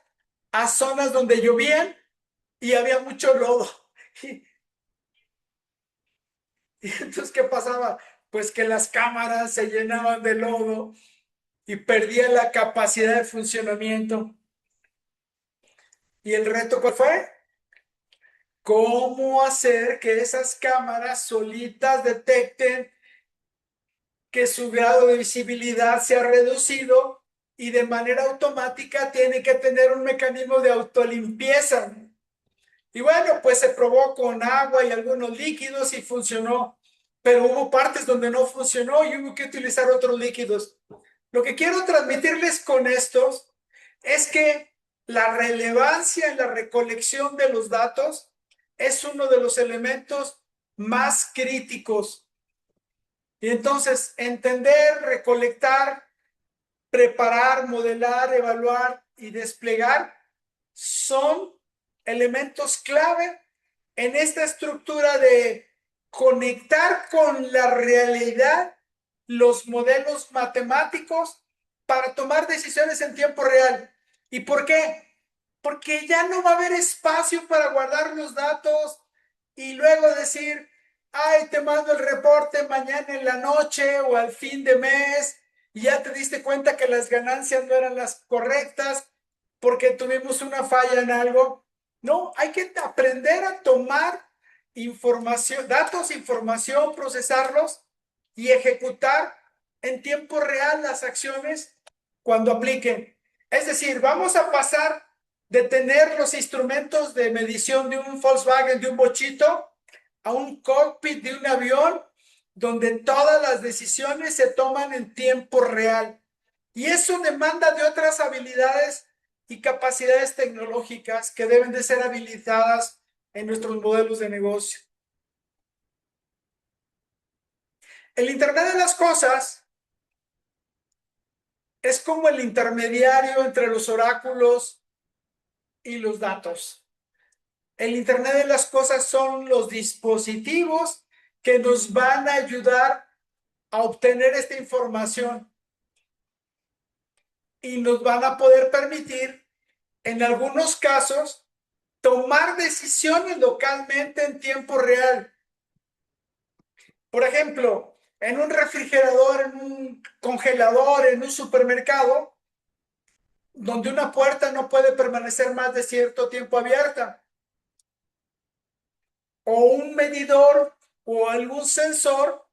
a zonas donde llovían y había mucho lodo. Y entonces, ¿qué pasaba? Pues que las cámaras se llenaban de lodo y perdían la capacidad de funcionamiento. ¿Y el reto cuál fue? ¿Cómo hacer que esas cámaras solitas detecten que su grado de visibilidad se ha reducido y de manera automática tiene que tener un mecanismo de autolimpieza. Y bueno, pues se probó con agua y algunos líquidos y funcionó, pero hubo partes donde no funcionó y hubo que utilizar otros líquidos. Lo que quiero transmitirles con estos es que la relevancia en la recolección de los datos es uno de los elementos más críticos. Y entonces, entender, recolectar, preparar, modelar, evaluar y desplegar son elementos clave en esta estructura de conectar con la realidad los modelos matemáticos para tomar decisiones en tiempo real. ¿Y por qué? Porque ya no va a haber espacio para guardar los datos y luego decir, ay, te mando el reporte mañana en la noche o al fin de mes y ya te diste cuenta que las ganancias no eran las correctas porque tuvimos una falla en algo. No, hay que aprender a tomar información, datos, información, procesarlos y ejecutar en tiempo real las acciones cuando apliquen. Es decir, vamos a pasar de tener los instrumentos de medición de un Volkswagen, de un bochito, a un cockpit de un avión donde todas las decisiones se toman en tiempo real. Y eso demanda de otras habilidades y capacidades tecnológicas que deben de ser habilitadas en nuestros modelos de negocio. El Internet de las cosas es como el intermediario entre los oráculos y los datos. El Internet de las cosas son los dispositivos que nos van a ayudar a obtener esta información y nos van a poder permitir, en algunos casos, tomar decisiones localmente en tiempo real. Por ejemplo, en un refrigerador, en un congelador, en un supermercado, donde una puerta no puede permanecer más de cierto tiempo abierta, o un medidor o algún sensor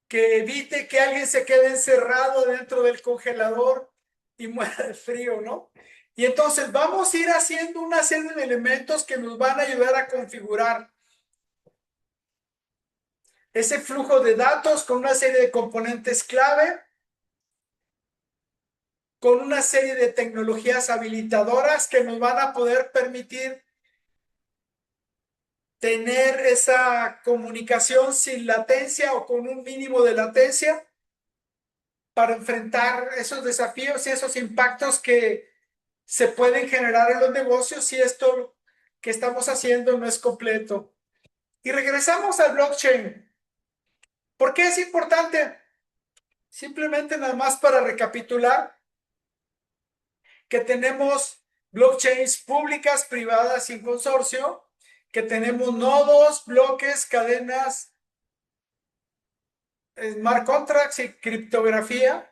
que evite que alguien se quede encerrado dentro del congelador y muera de frío, ¿no? Y entonces vamos a ir haciendo una serie de elementos que nos van a ayudar a configurar ese flujo de datos con una serie de componentes clave, con una serie de tecnologías habilitadoras que nos van a poder permitir tener esa comunicación sin latencia o con un mínimo de latencia para enfrentar esos desafíos y esos impactos que se pueden generar en los negocios si esto que estamos haciendo no es completo. Y regresamos al blockchain. ¿Por qué es importante? Simplemente nada más para recapitular que tenemos blockchains públicas, privadas y en consorcio, que tenemos nodos, bloques, cadenas, smart contracts y criptografía,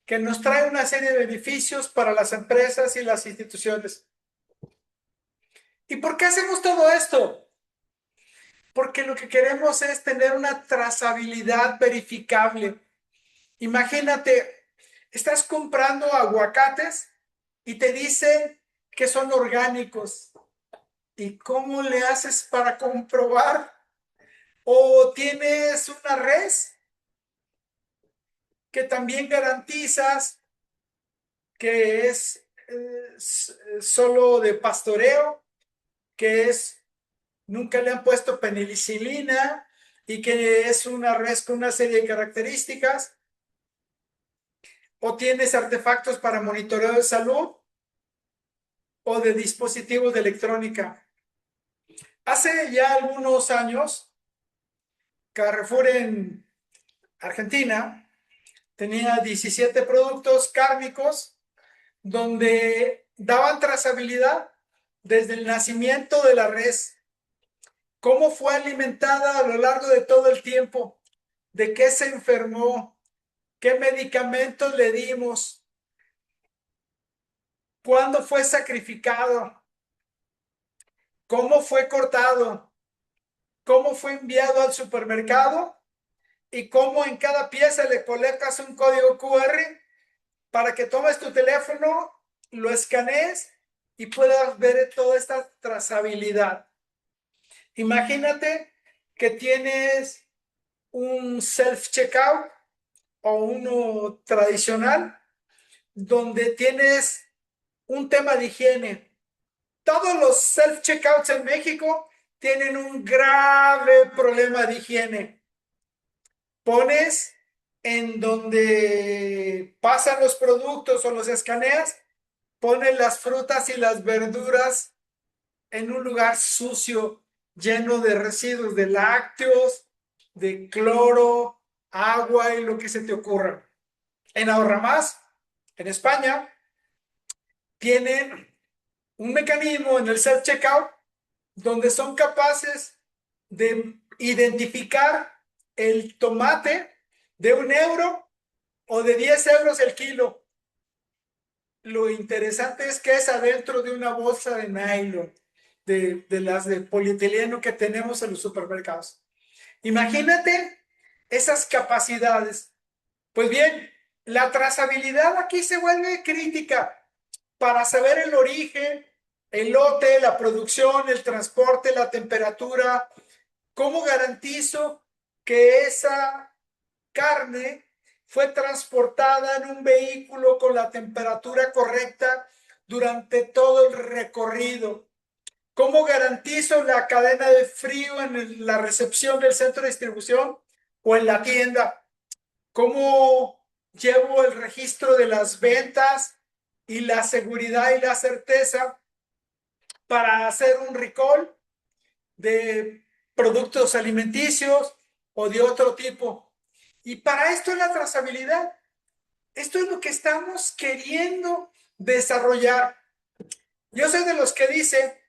que nos trae una serie de beneficios para las empresas y las instituciones. ¿Y por qué hacemos todo esto? Porque lo que queremos es tener una trazabilidad verificable. Imagínate, estás comprando aguacates y te dicen que son orgánicos. ¿Y cómo le haces para comprobar? O tienes una res que también garantizas que es solo de pastoreo, que es nunca le han puesto penicilina y que es una res con una serie de características. O tienes artefactos para monitoreo de salud o de dispositivos de electrónica. Hace ya algunos años, Carrefour en Argentina tenía 17 productos cárnicos donde daban trazabilidad desde el nacimiento de la res, cómo fue alimentada a lo largo de todo el tiempo, de qué se enfermó, qué medicamentos le dimos, cuándo fue sacrificado, cómo fue cortado, cómo fue enviado al supermercado y cómo en cada pieza le colocas un código QR para que tomes tu teléfono, lo escanees y puedas ver toda esta trazabilidad. Imagínate que tienes un self-checkout o uno tradicional donde tienes un tema de higiene. Todos los self-checkouts en México tienen un grave problema de higiene. Pones en donde pasan los productos o los escaneas, pones las frutas y las verduras en un lugar sucio, lleno de residuos de lácteos, de cloro, agua y lo que se te ocurra. En Ahorra Más, en España, tienen un mecanismo en el self-checkout donde son capaces de identificar el tomate de 1 euro o de 10 euros el kilo. Lo interesante es que es adentro de una bolsa de nylon, de las de polietileno que tenemos en los supermercados. Imagínate esas capacidades. Pues bien, la trazabilidad aquí se vuelve crítica para saber el origen, el lote, la producción, el transporte, la temperatura. ¿Cómo garantizo que esa carne fue transportada en un vehículo con la temperatura correcta durante todo el recorrido? ¿Cómo garantizo la cadena de frío en la recepción del centro de distribución o en la tienda? ¿Cómo llevo el registro de las ventas y la seguridad y la certeza para hacer un recall de productos alimenticios o de otro tipo? Y para esto es la trazabilidad. Esto es lo que estamos queriendo desarrollar. Yo soy de los que dice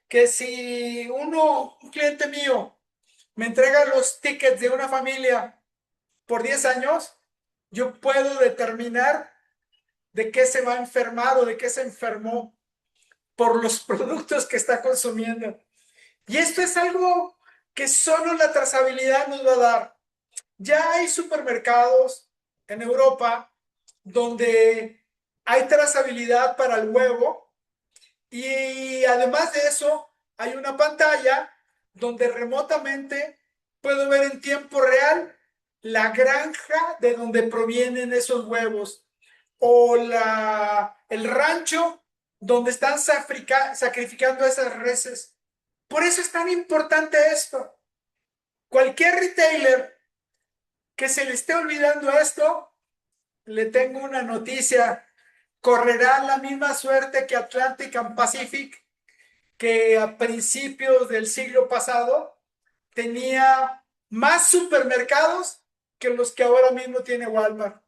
que si un cliente mío, me entrega los tickets de una familia por 10 años, yo puedo determinar de qué se va a enfermar o de qué se enfermó por los productos que está consumiendo. Y esto es algo que solo la trazabilidad nos va a dar. Ya hay supermercados en Europa donde hay trazabilidad para el huevo y además de eso hay una pantalla donde remotamente puedo ver en tiempo real la granja de donde provienen esos huevos o el rancho donde están sacrificando esas reses. Por eso es tan importante esto. Cualquier retailer que se le esté olvidando esto, le tengo una noticia. Correrá la misma suerte que Atlantic and Pacific, que a principios del siglo pasado tenía más supermercados que los que ahora mismo tiene Walmart.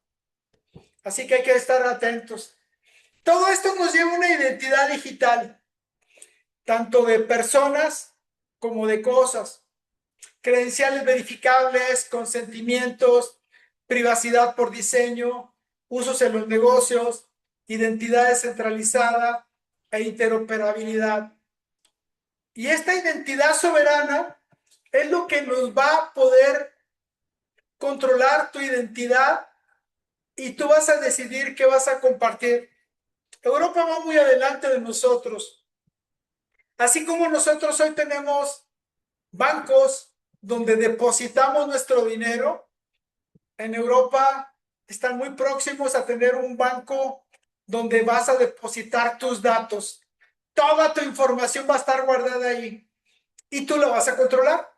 Así que hay que estar atentos. Todo esto nos lleva a una identidad digital, tanto de personas como de cosas. Credenciales verificables, consentimientos, privacidad por diseño, usos en los negocios, identidad descentralizada e interoperabilidad. Y esta identidad soberana es lo que nos va a poder controlar tu identidad y tú vas a decidir qué vas a compartir. Europa va muy adelante de nosotros. Así como nosotros hoy tenemos bancos donde depositamos nuestro dinero, en Europa están muy próximos a tener un banco donde vas a depositar tus datos. Toda tu información va a estar guardada ahí y tú la vas a controlar.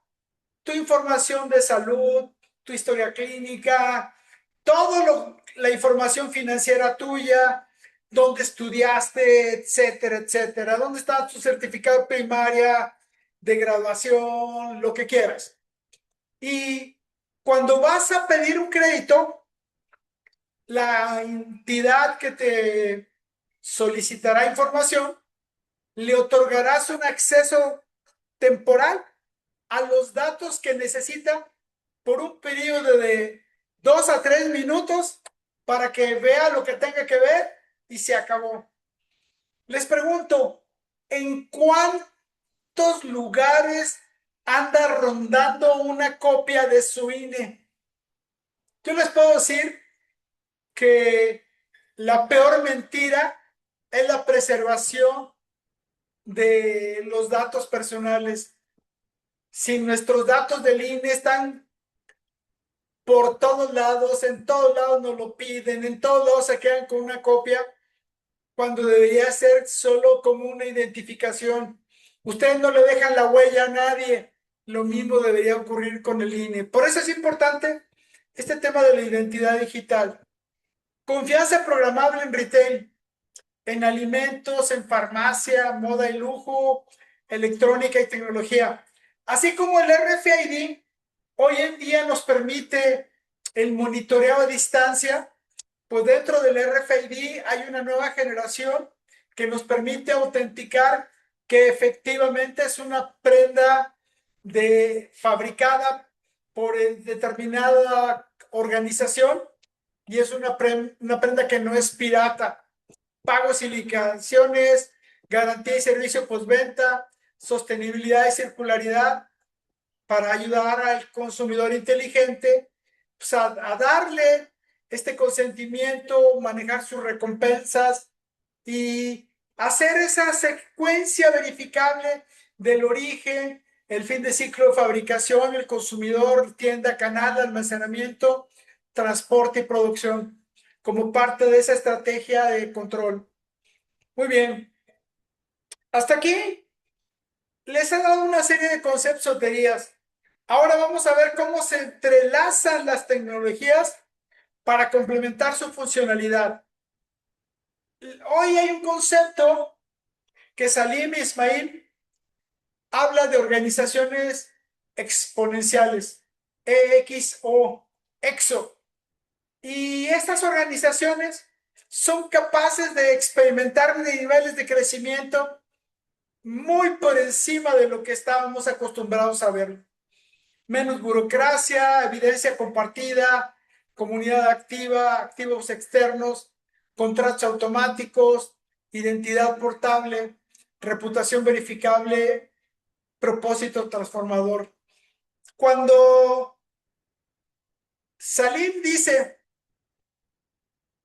Tu información de salud, tu historia clínica, toda la información financiera tuya, dónde estudiaste, etcétera, etcétera. ¿Dónde está tu certificado de primaria, de graduación, lo que quieras? Y cuando vas a pedir un crédito, la entidad que te solicitará información le otorgarás un acceso temporal a los datos que necesita por un periodo de 2 a 3 minutos para que vea lo que tenga que ver y se acabó. Les pregunto, ¿en cuántos lugares anda rondando una copia de su INE? Yo les puedo decir que la peor mentira es la preservación de los datos personales. Si nuestros datos del INE están por todos lados, en todos lados nos lo piden, en todos lados se quedan con una copia, cuando debería ser solo como una identificación. Ustedes no le dejan la huella a nadie. Lo mismo debería ocurrir con el INE. Por eso es importante este tema de la identidad digital. Confianza programable en retail, en alimentos, en farmacia, moda y lujo, electrónica y tecnología. Así como el RFID hoy en día nos permite el monitoreo a distancia, pues dentro del RFID hay una nueva generación que nos permite autenticar que efectivamente es una prenda fabricada por determinada organización y es una prenda que no es pirata. Pagos y liquidaciones, garantía y servicio postventa, sostenibilidad y circularidad para ayudar al consumidor inteligente pues, a darle este consentimiento, manejar sus recompensas y hacer esa secuencia verificable del origen, el fin de ciclo de fabricación, el consumidor, tienda, canal, almacenamiento, transporte y producción, como parte de esa estrategia de control. Muy bien. Hasta aquí les he dado una serie de conceptos o teorías. Ahora vamos a ver cómo se entrelazan las tecnologías para complementar su funcionalidad. Hoy hay un concepto que Salim Ismail habla de organizaciones exponenciales, EXO, EXO. Y estas organizaciones son capaces de experimentar niveles de crecimiento muy por encima de lo que estábamos acostumbrados a ver. Menos burocracia, evidencia compartida, comunidad activa, activos externos, contratos automáticos, identidad portable, reputación verificable, propósito transformador. Cuando Salim dice,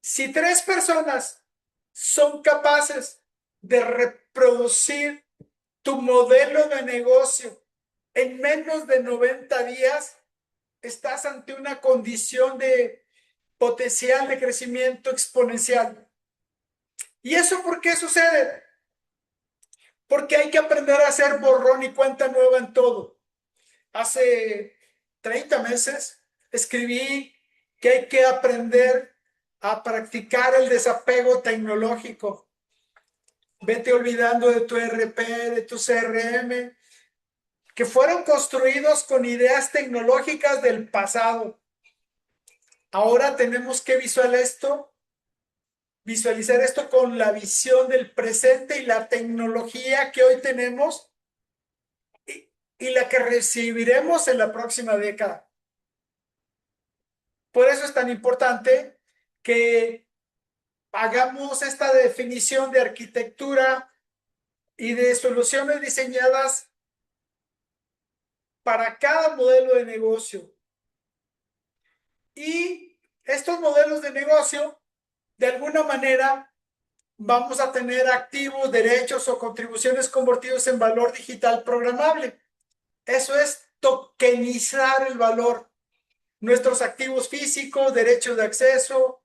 si 3 personas son capaces de reproducir tu modelo de negocio en menos de 90 días, estás ante una condición de potencial de crecimiento exponencial. ¿Y eso por qué sucede? Porque hay que aprender a hacer borrón y cuenta nueva en todo. Hace 30 meses escribí que hay que aprender a practicar el desapego tecnológico. Vete olvidando de tu ERP, de tu CRM, que fueron construidos con ideas tecnológicas del pasado. Ahora tenemos que visualizar esto con la visión del presente y la tecnología que hoy tenemos y la que recibiremos en la próxima década. Por eso es tan importante que hagamos esta definición de arquitectura y de soluciones diseñadas para cada modelo de negocio. Y estos modelos de negocio, de alguna manera, vamos a tener activos, derechos o contribuciones convertidos en valor digital programable. Eso es tokenizar el valor. Nuestros activos físicos, derechos de acceso,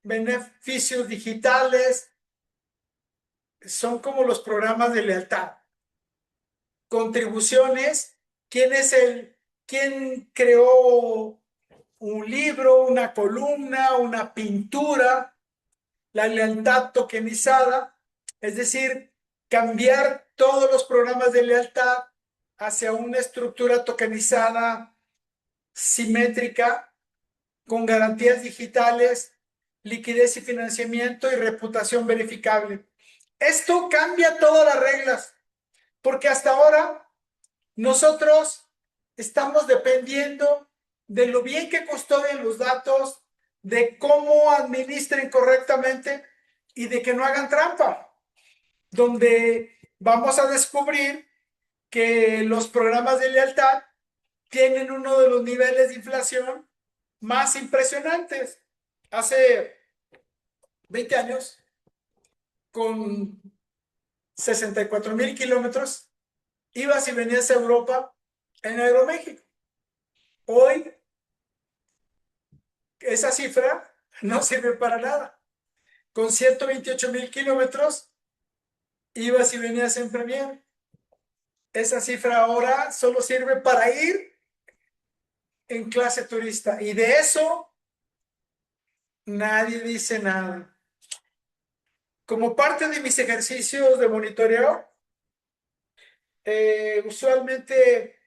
beneficios digitales, son como los programas de lealtad. Contribuciones, ¿quién creó un libro, una columna, una pintura? La lealtad tokenizada, es decir, cambiar todos los programas de lealtad hacia una estructura tokenizada, simétrica, con garantías digitales, liquidez y financiamiento y reputación verificable. Esto cambia todas las reglas, porque hasta ahora nosotros estamos dependiendo de lo bien que custodien los datos, de cómo administren correctamente y de que no hagan trampa, donde vamos a descubrir que los programas de lealtad tienen uno de los niveles de inflación más impresionantes. Hace 20 años, con 64,000 kilómetros, ibas y venías a Europa en Aeroméxico. Hoy, esa cifra no sirve para nada. Con 128,000 kilómetros, ibas y venías en Premier. Esa cifra ahora solo sirve para ir en clase turista. Y de eso nadie dice nada. Como parte de mis ejercicios de monitoreo, usualmente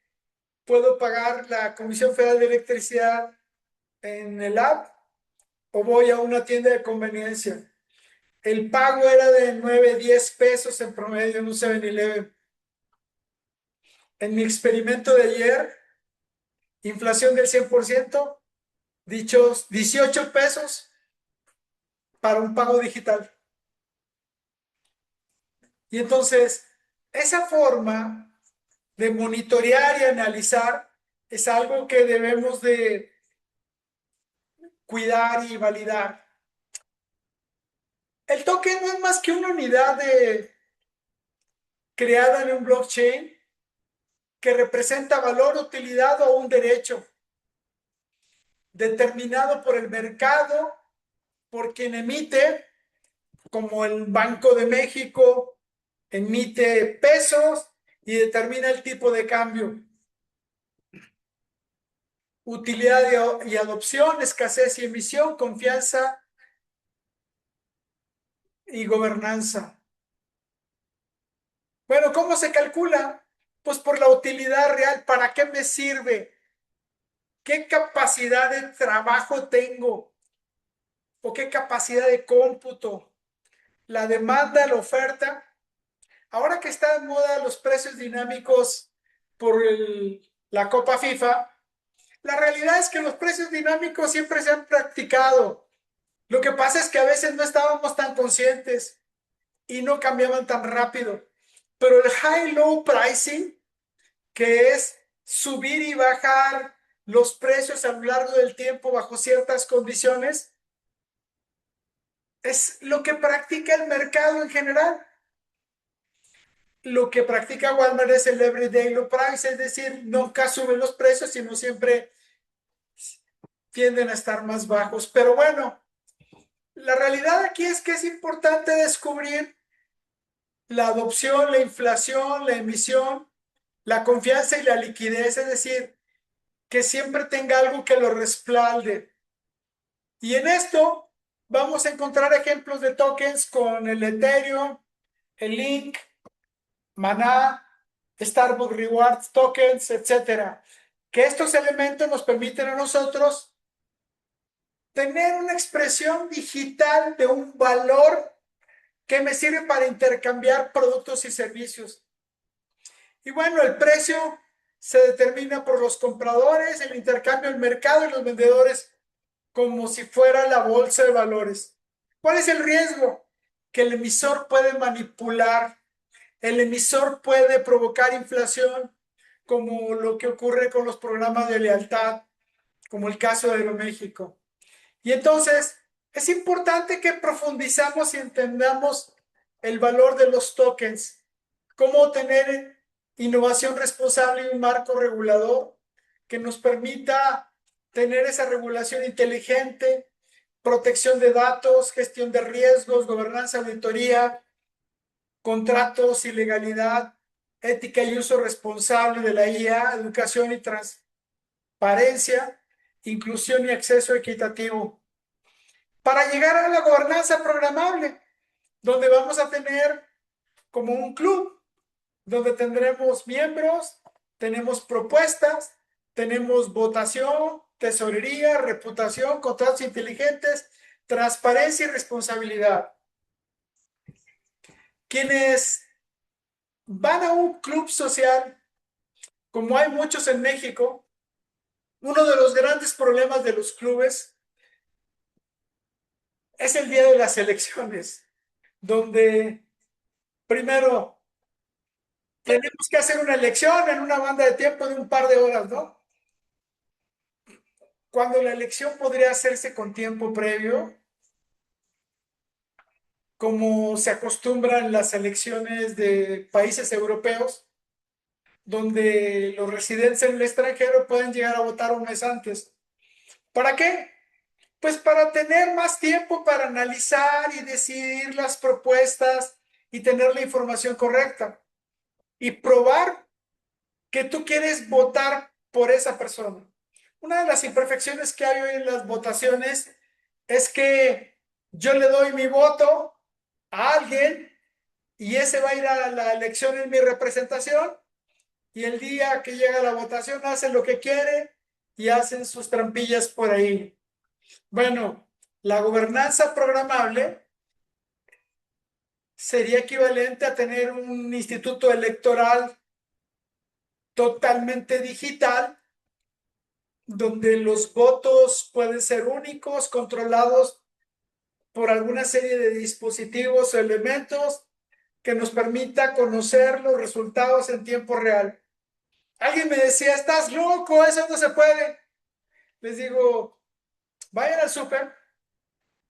puedo pagar la Comisión Federal de Electricidad en el app o voy a una tienda de conveniencia. El pago era de 9, 10 pesos en promedio en un 7-Eleven. En mi experimento de ayer, inflación del 100%, dichos 18 pesos para un pago digital. Y entonces, esa forma de monitorear y analizar es algo que debemos de cuidar y validar. El token no es más que una unidad creada en un blockchain que representa valor, utilidad o un derecho determinado por el mercado, por quien emite, como el Banco de México emite pesos y determina el tipo de cambio. Utilidad y adopción, escasez y emisión, confianza y gobernanza. Bueno, ¿cómo se calcula? Pues por la utilidad real. ¿Para qué me sirve? ¿Qué capacidad de trabajo tengo? ¿O qué capacidad de cómputo? La demanda, la oferta. Ahora que están en moda los precios dinámicos por la Copa FIFA, la realidad es que los precios dinámicos siempre se han practicado. Lo que pasa es que a veces no estábamos tan conscientes y no cambiaban tan rápido. Pero el high-low pricing, que es subir y bajar los precios a lo largo del tiempo bajo ciertas condiciones, es lo que practica el mercado en general. Lo que practica Walmart es el everyday low price, es decir, nunca suben los precios, sino siempre tienden a estar más bajos. Pero bueno, la realidad aquí es que es importante descubrir la adopción, la inflación, la emisión, la confianza y la liquidez, es decir, que siempre tenga algo que lo respalde. Y en esto vamos a encontrar ejemplos de tokens con el Ethereum, el Link, Maná, Starbucks Rewards Tokens, etcétera. Que estos elementos nos permiten a nosotros tener una expresión digital de un valor que me sirve para intercambiar productos y servicios. Y bueno, el precio se determina por los compradores, el intercambio, el mercado y los vendedores, como si fuera la bolsa de valores. ¿Cuál es el riesgo? Que el emisor puede manipular, el emisor puede provocar inflación, como lo que ocurre con los programas de lealtad, como el caso de Aeroméxico. Y entonces es importante que profundizamos y entendamos el valor de los tokens, cómo tener innovación responsable y un marco regulador que nos permita tener esa regulación inteligente, protección de datos, gestión de riesgos, gobernanza, auditoría, contratos y legalidad, ética y uso responsable de la IA, educación y transparencia, inclusión y acceso equitativo. Para llegar a la gobernanza programable, donde vamos a tener como un club, donde tendremos miembros, tenemos propuestas, tenemos votación, tesorería, reputación, contratos inteligentes, transparencia y responsabilidad. Quienes van a un club social, como hay muchos en México, uno de los grandes problemas de los clubes es el día de las elecciones, donde primero tenemos que hacer una elección en una banda de tiempo de un par de horas, ¿no? cuando la elección podría hacerse con tiempo previo, como se acostumbra en las elecciones de países europeos, donde los residentes en el extranjero pueden llegar a votar un mes antes. ¿Para qué? Pues para tener más tiempo para analizar y decidir las propuestas y tener la información correcta y probar que tú quieres votar por esa persona. Una de las imperfecciones que hay hoy en las votaciones es que yo le doy mi voto a alguien y ese va a ir a la elección en mi representación y el día que llega la votación hace lo que quiere y hacen sus trampillas por ahí. Bueno, la gobernanza programable sería equivalente a tener un instituto electoral totalmente digital, donde los votos pueden ser únicos, controlados por alguna serie de dispositivos o elementos que nos permita conocer los resultados en tiempo real. Alguien me decía, estás loco, eso no se puede. Les digo, vayan al súper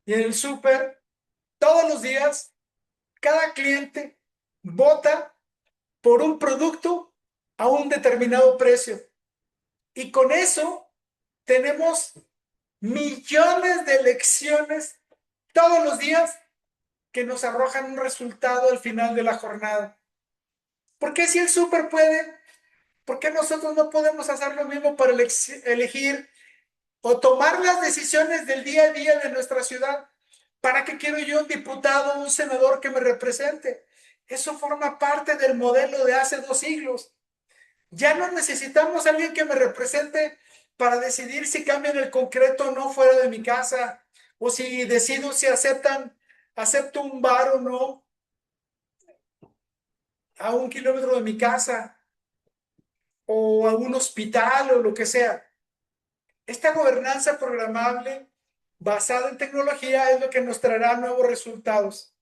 y en el súper todos los días cada cliente vota por un producto a un determinado precio. Y con eso tenemos millones de elecciones todos los días que nos arrojan un resultado al final de la jornada. ¿Por qué si el súper puede? ¿Por qué nosotros no podemos hacer lo mismo para elegir o tomar las decisiones del día a día de nuestra ciudad? ¿Para qué quiero yo un diputado o un senador que me represente? Eso forma parte del modelo de hace 2 siglos. Ya no necesitamos a alguien que me represente para decidir si cambian el concreto o no fuera de mi casa, o si decido si acepto un bar o no a 1 kilómetro de mi casa, o a un hospital o lo que sea. Esta gobernanza programable basada en tecnología es lo que nos traerá nuevos resultados.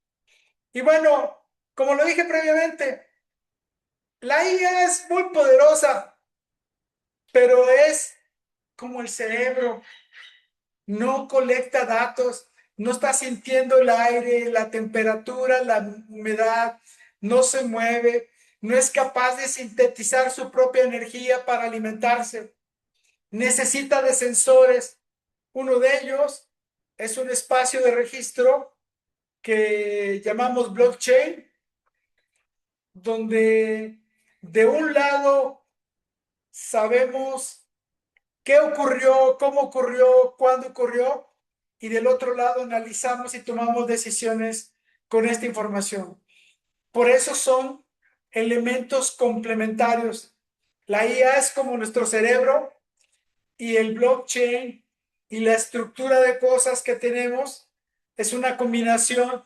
Y bueno, como lo dije previamente, la IA es muy poderosa, pero es como el cerebro. No colecta datos, no está sintiendo el aire, la temperatura, la humedad, no se mueve, no es capaz de sintetizar su propia energía para alimentarse. Necesita de sensores. Uno de ellos es un espacio de registro que llamamos blockchain, donde de un lado sabemos qué ocurrió, cómo ocurrió, cuándo ocurrió, y del otro lado analizamos y tomamos decisiones con esta información. Por eso son elementos complementarios. La IA es como nuestro cerebro y el blockchain y la estructura de cosas que tenemos es una combinación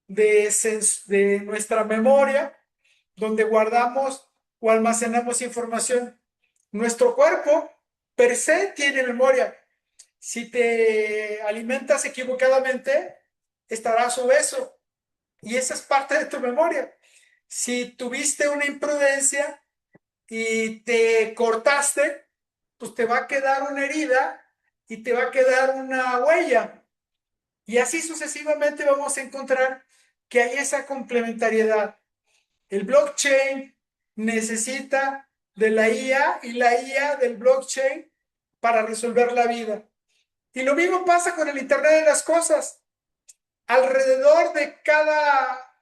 de nuestra memoria, donde guardamos o almacenamos información. Nuestro cuerpo per se tiene memoria. Si te alimentas equivocadamente, estarás obeso y esa es parte de tu memoria. Si tuviste una imprudencia y te cortaste, pues te va a quedar una herida y te va a quedar una huella. Y así sucesivamente vamos a encontrar que hay esa complementariedad. El blockchain necesita de la IA y la IA del blockchain para resolver la vida. Y lo mismo pasa con el Internet de las cosas. Alrededor de cada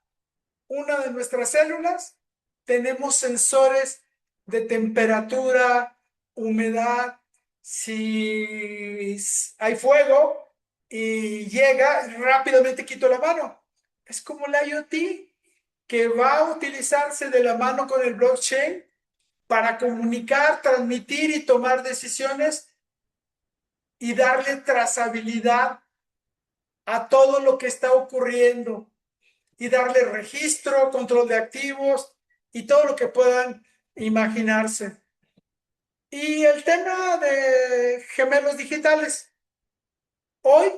una de nuestras células tenemos sensores de temperatura, humedad, si hay fuego y llega, rápidamente quito la mano. Es como la IoT que va a utilizarse de la mano con el blockchain para comunicar, transmitir y tomar decisiones y darle trazabilidad a todo lo que está ocurriendo y darle registro, control de activos y todo lo que puedan imaginarse. Y el tema de gemelos digitales. Hoy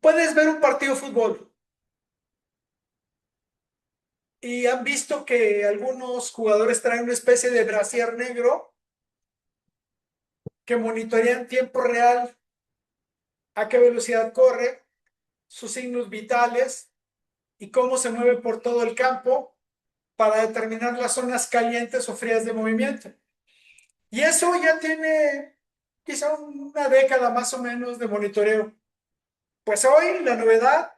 puedes ver un partido de fútbol y han visto que algunos jugadores traen una especie de brasier negro que monitorea en tiempo real a qué velocidad corre, sus signos vitales y cómo se mueve por todo el campo para determinar las zonas calientes o frías de movimiento. Y eso ya tiene quizá una década más o menos de monitoreo. Pues hoy la novedad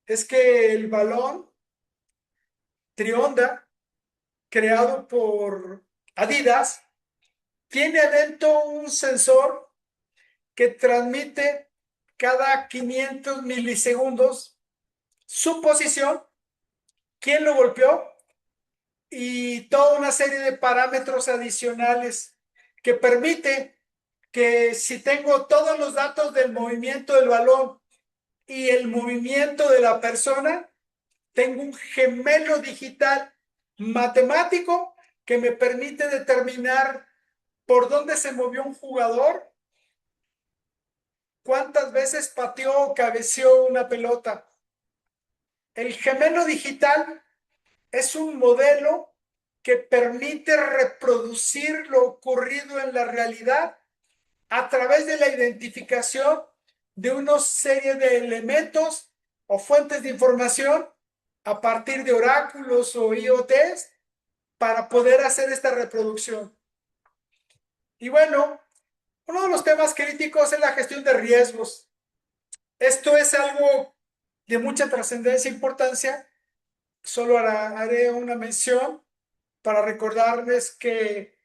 es que el balón Trionda, creado por Adidas, tiene adentro un sensor que transmite cada 500 milisegundos su posición, quién lo golpeó y toda una serie de parámetros adicionales que permite que si tengo todos los datos del movimiento del balón y el movimiento de la persona, tengo un gemelo digital matemático que me permite determinar por dónde se movió un jugador, cuántas veces pateó o cabeceó una pelota. El gemelo digital es un modelo que permite reproducir lo ocurrido en la realidad a través de la identificación de una serie de elementos o fuentes de información a partir de oráculos o IoTs para poder hacer esta reproducción. Y bueno, uno de los temas críticos es la gestión de riesgos. Esto es algo de mucha trascendencia e importancia. Solo haré una mención para recordarles que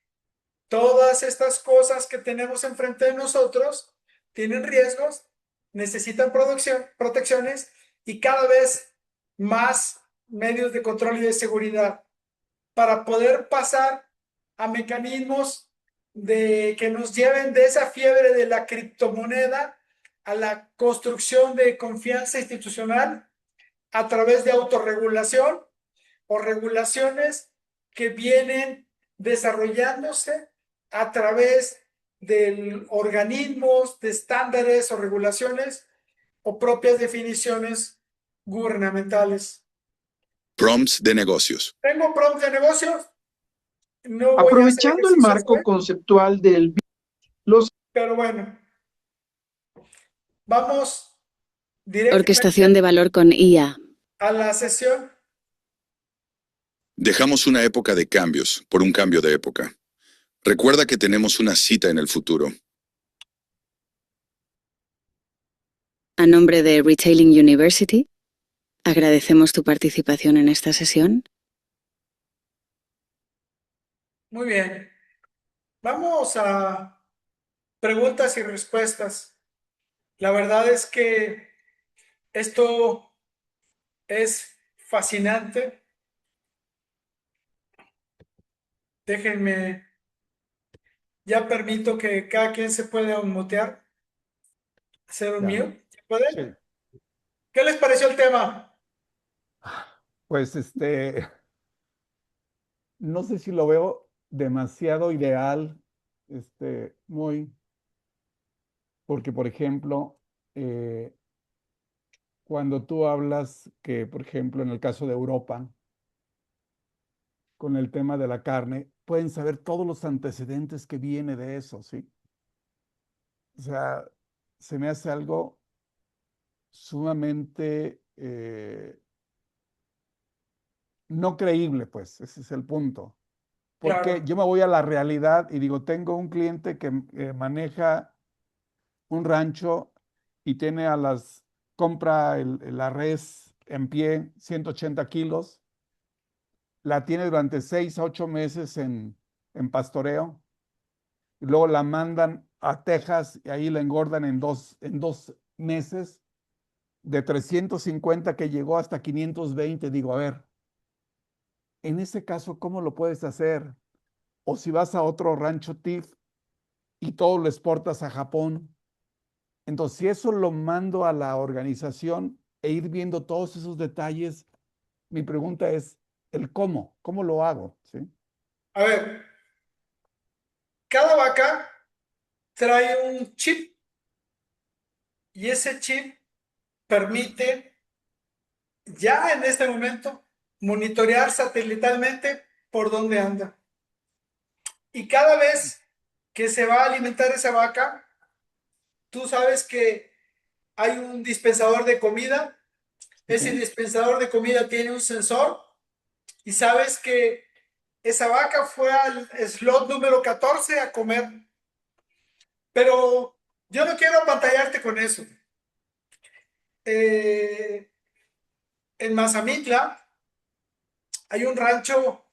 todas estas cosas que tenemos enfrente de nosotros tienen riesgos, necesitan protecciones y cada vez más medios de control y de seguridad para poder pasar a mecanismos que nos lleven de esa fiebre de la criptomoneda a la construcción de confianza institucional a través de autorregulación o regulaciones que vienen desarrollándose a través de organismos, de estándares o regulaciones o propias definiciones gubernamentales. Prompts de negocios. Tengo prompts de negocios. No voy a hacer Aprovechando el ejercicios marco hoy, conceptual del los pero bueno, vamos Orquestación directamente de valor con IA. a la sesión. Dejamos una época de cambios por un cambio de época. Recuerda que tenemos una cita en el futuro. A nombre de Retailing University, agradecemos tu participación en esta sesión. Muy bien. Vamos a preguntas y respuestas. La verdad es que esto es fascinante. Déjenme, ya permito que cada quien se pueda unmutear, hacer un Ya. mute. ¿Se puede? Sí. ¿Qué les pareció el tema? Pues no sé si lo veo demasiado ideal, muy, porque por ejemplo, cuando tú hablas que, por ejemplo, en el caso de Europa, con el tema de la carne, pueden saber todos los antecedentes que viene de eso, ¿sí? O sea, se me hace algo sumamente no creíble, pues, ese es el punto. Porque Claro, yo me voy a la realidad y digo, tengo un cliente que maneja un rancho y tiene compra la res en pie, 180 kilos, la tiene durante 6 a 8 meses en pastoreo, y luego la mandan a Texas y ahí la engordan en dos meses, de 350 que llegó hasta 520. Digo, a ver, en ese caso, ¿cómo lo puedes hacer? O si vas a otro rancho TIF y todo lo exportas a Japón. Entonces, si eso lo mando a la organización e ir viendo todos esos detalles, mi pregunta es el cómo lo hago, ¿sí? a ver, cada vaca trae un chip y ese chip permite ya en este momento monitorear satelitalmente por dónde anda. Y cada vez que se va a alimentar esa vaca, tú sabes que hay un dispensador de comida. Ese Ujú. dispensador de comida tiene un sensor y sabes que esa vaca fue al slot número 14 a comer. Pero yo no quiero apantallarte con eso. Eh, en Mazamitla hay un rancho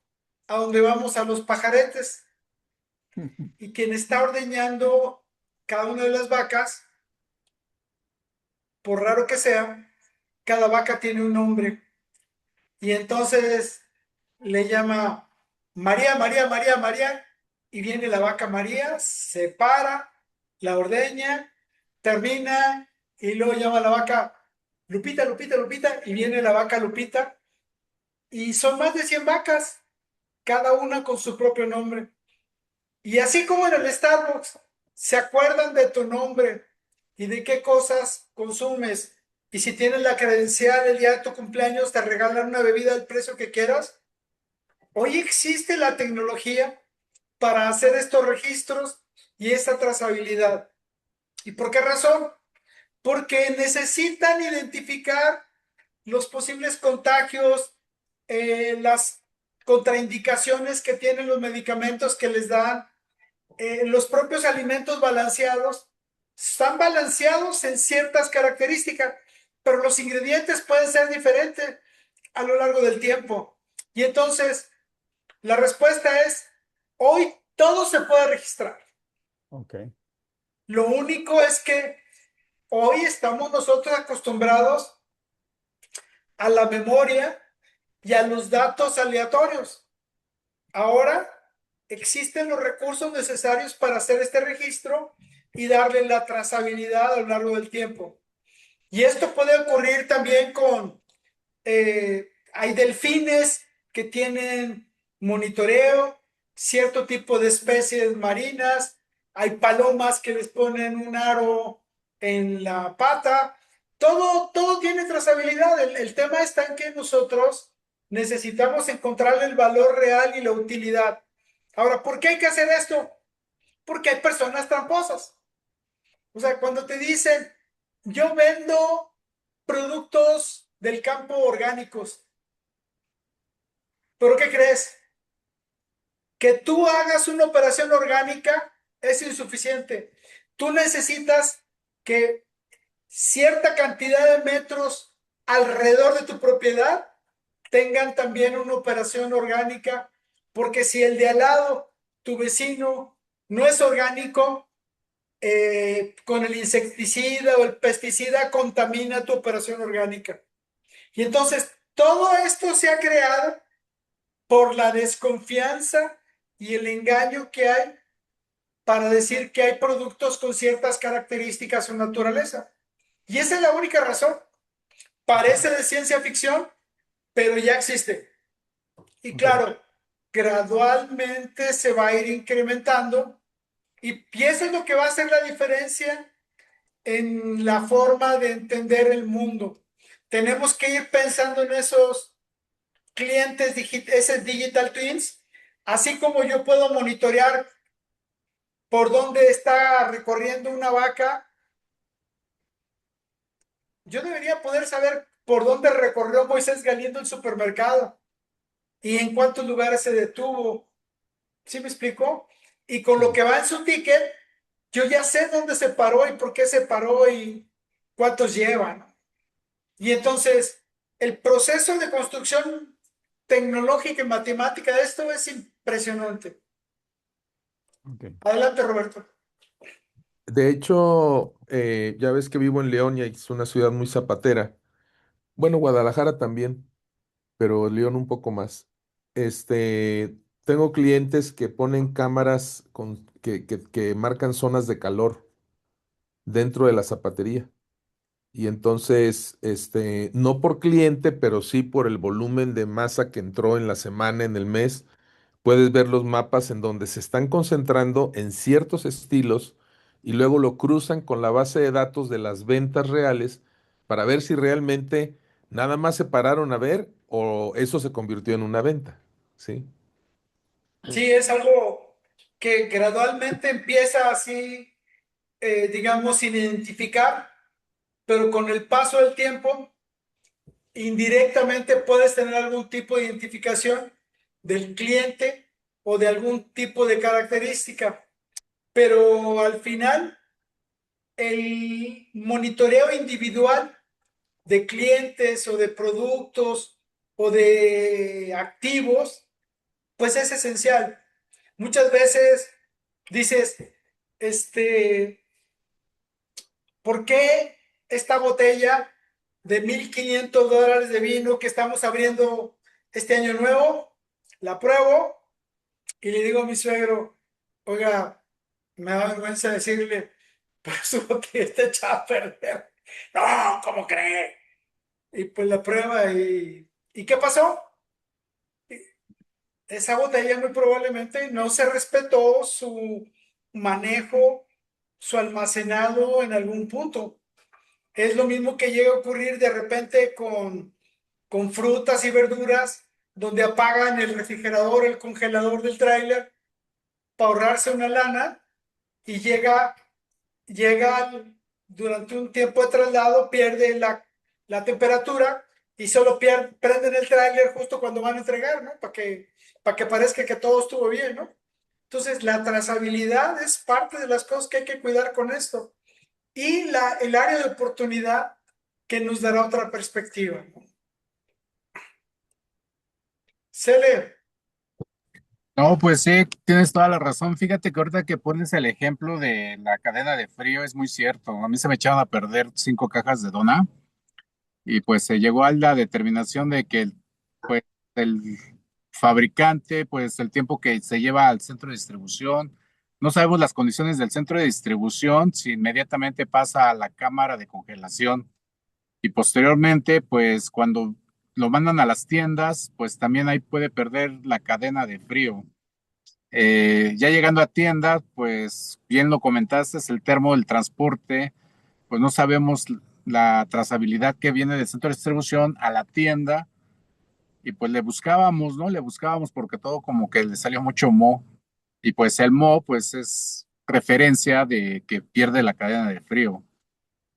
a donde vamos a los pajaretes y quien está ordeñando cada una de las vacas, por raro que sea, cada vaca tiene un nombre. Y entonces le llama María, María, María, María, y viene la vaca María, se para, la ordeña, termina, y luego llama a la vaca Lupita, Lupita, Lupita, y viene la vaca Lupita, y son más de 100 vacas, cada una con su propio nombre. Y así como en el Starbucks, se acuerdan de tu nombre y de qué cosas consumes. Y si tienes la credencial el día de tu cumpleaños, te regalan una bebida al precio que quieras. Hoy existe la tecnología para hacer estos registros y esta trazabilidad. ¿Y por qué razón? Porque necesitan identificar los posibles contagios, las contraindicaciones que tienen los medicamentos que les dan, los propios alimentos balanceados. Están balanceados en ciertas características, pero los ingredientes pueden ser diferentes a lo largo del tiempo. Y entonces, la respuesta es, hoy todo se puede registrar. Ok. Lo único es que hoy estamos nosotros acostumbrados a la memoria y a los datos aleatorios. Ahora existen los recursos necesarios para hacer este registro y darle la trazabilidad a lo largo del tiempo. Y esto puede ocurrir también con, hay delfines que tienen monitoreo, cierto tipo de especies marinas, hay palomas que les ponen un aro en la pata, todo tiene trazabilidad. El tema está en que nosotros necesitamos encontrar el valor real y la utilidad. Ahora, ¿por qué hay que hacer esto? Porque hay personas tramposas. O sea, cuando te dicen, yo vendo productos del campo orgánicos, ¿pero qué crees? Que tú hagas una operación orgánica es insuficiente. Tú necesitas que cierta cantidad de metros alrededor de tu propiedad tengan también una operación orgánica, porque si el de al lado, tu vecino, no es orgánico, con el insecticida o el pesticida contamina tu operación orgánica. Y entonces todo esto se ha creado por la desconfianza y el engaño que hay para decir que hay productos con ciertas características o naturaleza. Y esa es la única razón. Parece de ciencia ficción, pero ya existe. Y Ok. claro, gradualmente se va a ir incrementando y eso es lo que va a hacer la diferencia en la forma de entender el mundo. Tenemos que ir pensando en esos clientes, esos digital twins, así como yo puedo monitorear por dónde está recorriendo una vaca, yo debería poder saber por dónde recorrió Moisés Galindo el supermercado y en cuántos lugares se detuvo. ¿Sí me explicó? Y con lo Sí. que va en su ticket, yo ya sé dónde se paró y por qué se paró y cuántos llevan. Y entonces, el proceso de construcción tecnológica y matemática de esto es impresionante. Ok. Adelante, Roberto. De hecho, ya ves que vivo en León y es una ciudad muy zapatera. Bueno, Guadalajara también, pero León un poco más. Tengo clientes que ponen cámaras que marcan zonas de calor dentro de la zapatería. Y entonces, no por cliente, pero sí por el volumen de masa que entró en la semana, en el mes, puedes ver los mapas en donde se están concentrando en ciertos estilos y luego lo cruzan con la base de datos de las ventas reales para ver si realmente nada más se pararon a ver o eso se convirtió en una venta, ¿sí? Sí, es algo que gradualmente empieza así, digamos, sin identificar, pero con el paso del tiempo, indirectamente puedes tener algún tipo de identificación del cliente o de algún tipo de característica, pero al final el monitoreo individual de clientes o de productos o de activos, pues es esencial. Muchas veces dices, este, ¿por qué esta botella de $1,500 de vino que estamos abriendo este año nuevo? La pruebo y le digo a mi suegro, oiga, me da vergüenza decirle, pero su botella está echada a perder. No, ¿cómo cree? Y pues la prueba ¿y qué pasó? Esa botella muy probablemente no se respetó su manejo, su almacenado en algún punto. Es lo mismo que llega a ocurrir de repente con frutas y verduras, donde apagan el refrigerador, el congelador del tráiler para ahorrarse una lana y llega durante un tiempo de traslado, pierde la temperatura y solo prenden el tráiler justo cuando van a entregar, ¿no? Para que parezca que todo estuvo bien, ¿no? Entonces, la trazabilidad es parte de las cosas que hay que cuidar con esto. Y el área de oportunidad que nos dará otra perspectiva, ¿no? Cele, No, pues sí, tienes toda la razón. Fíjate que ahorita que pones el ejemplo de la cadena de frío es muy cierto. A mí se me echaron a perder 5 cajas de dona y pues se llegó a la determinación de que pues el fabricante, pues el tiempo que se lleva al centro de distribución, no sabemos las condiciones del centro de distribución si inmediatamente pasa a la cámara de congelación y posteriormente, pues cuando lo mandan a las tiendas, pues también ahí puede perder la cadena de frío. Ya llegando a tiendas, pues bien lo comentaste, es el termo del transporte, pues no sabemos la trazabilidad que viene del centro de distribución a la tienda y pues le buscábamos, ¿no? Le buscábamos porque todo como que le salió mucho mo y pues el mo pues es referencia de que pierde la cadena de frío.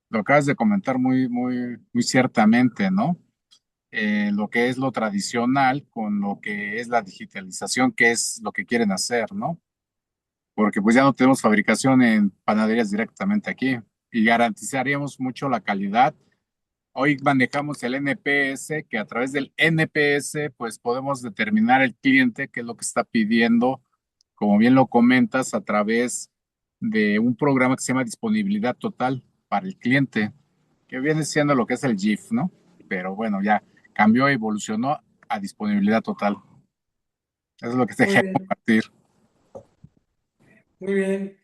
Lo acabas de comentar muy ciertamente, ¿no? Lo que es lo tradicional con lo que es la digitalización, que es lo que quieren hacer, ¿no? Porque pues ya no tenemos fabricación en panaderías directamente aquí y garantizaríamos mucho la calidad. Hoy manejamos el NPS, que a través del NPS pues podemos determinar el cliente qué es lo que está pidiendo, como bien lo comentas, a través de un programa que se llama disponibilidad total para el cliente, que viene siendo lo que es el GIF, ¿no? Pero bueno, ya cambió, evolucionó a disponibilidad total. Eso es lo que te muy dejé bien, compartir. muy bien.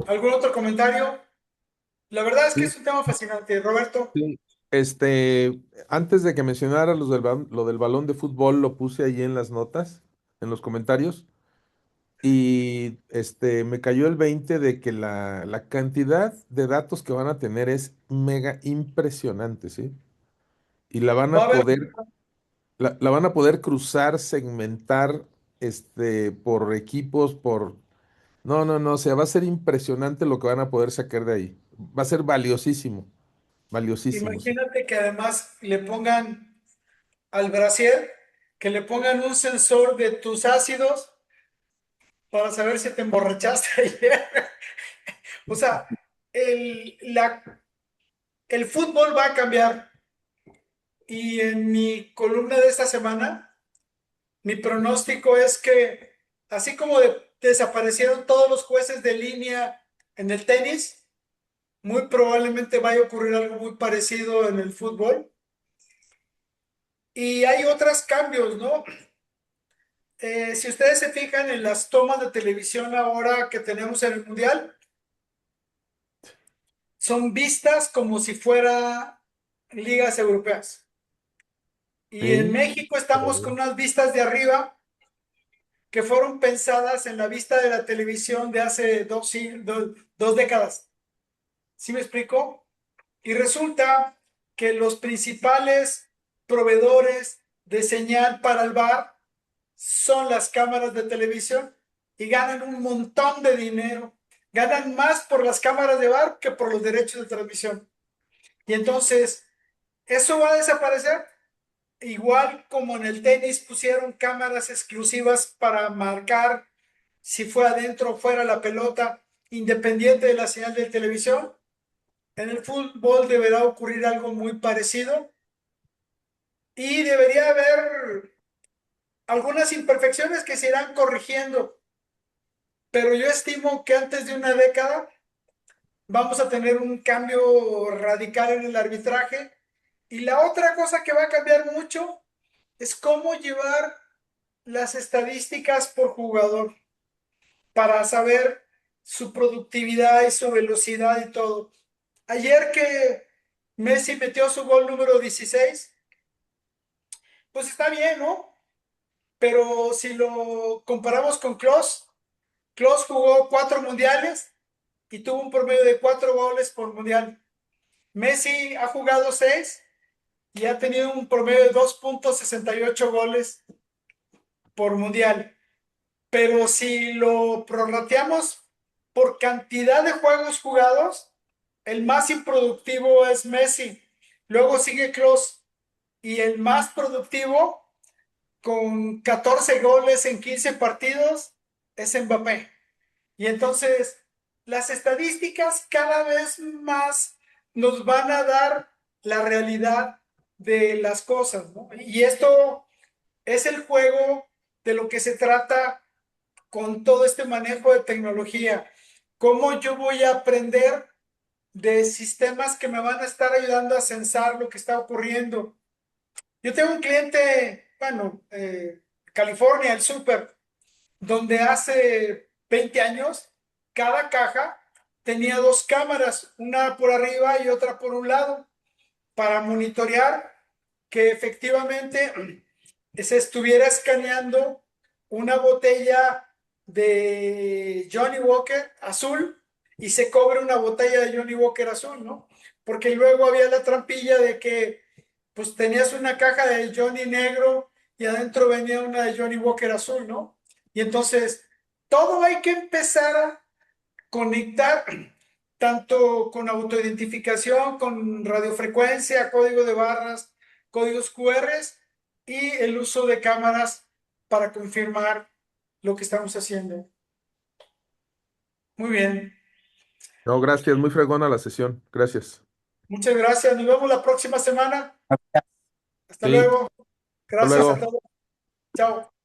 ¿Algún otro comentario? La verdad es que Sí, es un tema fascinante, Roberto. sí. Antes de que mencionara lo del balón de fútbol, lo puse ahí en las notas, en los comentarios, y me cayó el 20 de que la cantidad de datos que van a tener es mega impresionante, ¿sí? Y Va a haber, la van a poder cruzar, segmentar, por equipos, No, no, no, o sea, va a ser impresionante lo que van a poder sacar de ahí. Va a ser valiosísimo, valiosísimo, sí. imagínate que además le pongan al brasier, que le pongan un sensor de tus ácidos para saber si te emborrachaste ayer. O sea, el fútbol va a cambiar. Y en mi columna de esta semana, mi pronóstico es que, así como desaparecieron todos los jueces de línea en el tenis, muy probablemente vaya a ocurrir algo muy parecido en el fútbol. Y hay otros cambios, ¿no? Si ustedes se fijan en las tomas de televisión ahora que tenemos en el Mundial, son vistas como si fuera ligas europeas. Y en Sí, México estamos con unas vistas de arriba que fueron pensadas en la vista de la televisión de hace dos décadas. ¿Sí me explico? Y resulta que los principales proveedores de señal para el bar son las cámaras de televisión. y ganan un montón de dinero. Ganan más por las cámaras de VAR que por los derechos de transmisión. Y entonces, ¿eso va a desaparecer? Igual como en el tenis pusieron cámaras exclusivas para marcar si fue adentro o fuera la pelota, independiente de la señal de televisión. En el fútbol deberá ocurrir algo muy parecido y debería haber algunas imperfecciones que se irán corrigiendo, pero yo estimo que antes de una década vamos a tener un cambio radical en el arbitraje. Y la otra cosa que va a cambiar mucho es cómo llevar las estadísticas por jugador para saber su productividad y su velocidad y todo. Ayer que Messi metió su gol número 16, pues está bien, ¿no? Pero si lo comparamos con Klose, Klose jugó 4 mundiales y tuvo un promedio de 4 goles por mundial. Messi ha jugado 6 y ha tenido un promedio de 2.68 goles por mundial. Pero si lo prorrateamos por cantidad de juegos jugados, el más improductivo es Messi. Luego sigue Klose y el más productivo con 14 goles en 15 partidos es Mbappé. Y entonces las estadísticas cada vez más nos van a dar la realidad de las cosas, ¿no? Y esto es el juego de lo que se trata con todo este manejo de tecnología. ¿Cómo yo voy a aprender de sistemas que me van a estar ayudando a censar lo que está ocurriendo? Yo tengo un cliente, bueno, California, el súper, donde hace 20 años cada caja tenía 2 cámaras, una por arriba y otra por un lado, para monitorear que efectivamente se estuviera escaneando una botella de Johnny Walker azul y se cobre una botella de Johnny Walker azul, ¿no? Porque luego había la trampilla de que pues tenías una caja de Johnny negro y adentro venía una de Johnny Walker azul, ¿no? Y entonces todo hay que empezar a conectar tanto con autoidentificación, con radiofrecuencia, código de barras, códigos QRs y el uso de cámaras para confirmar lo que estamos haciendo. Muy bien. No, gracias, muy fregona la sesión. Gracias. Muchas gracias. Nos vemos la próxima semana. Hasta Sí, luego. hasta Gracias a luego. todos. Chao.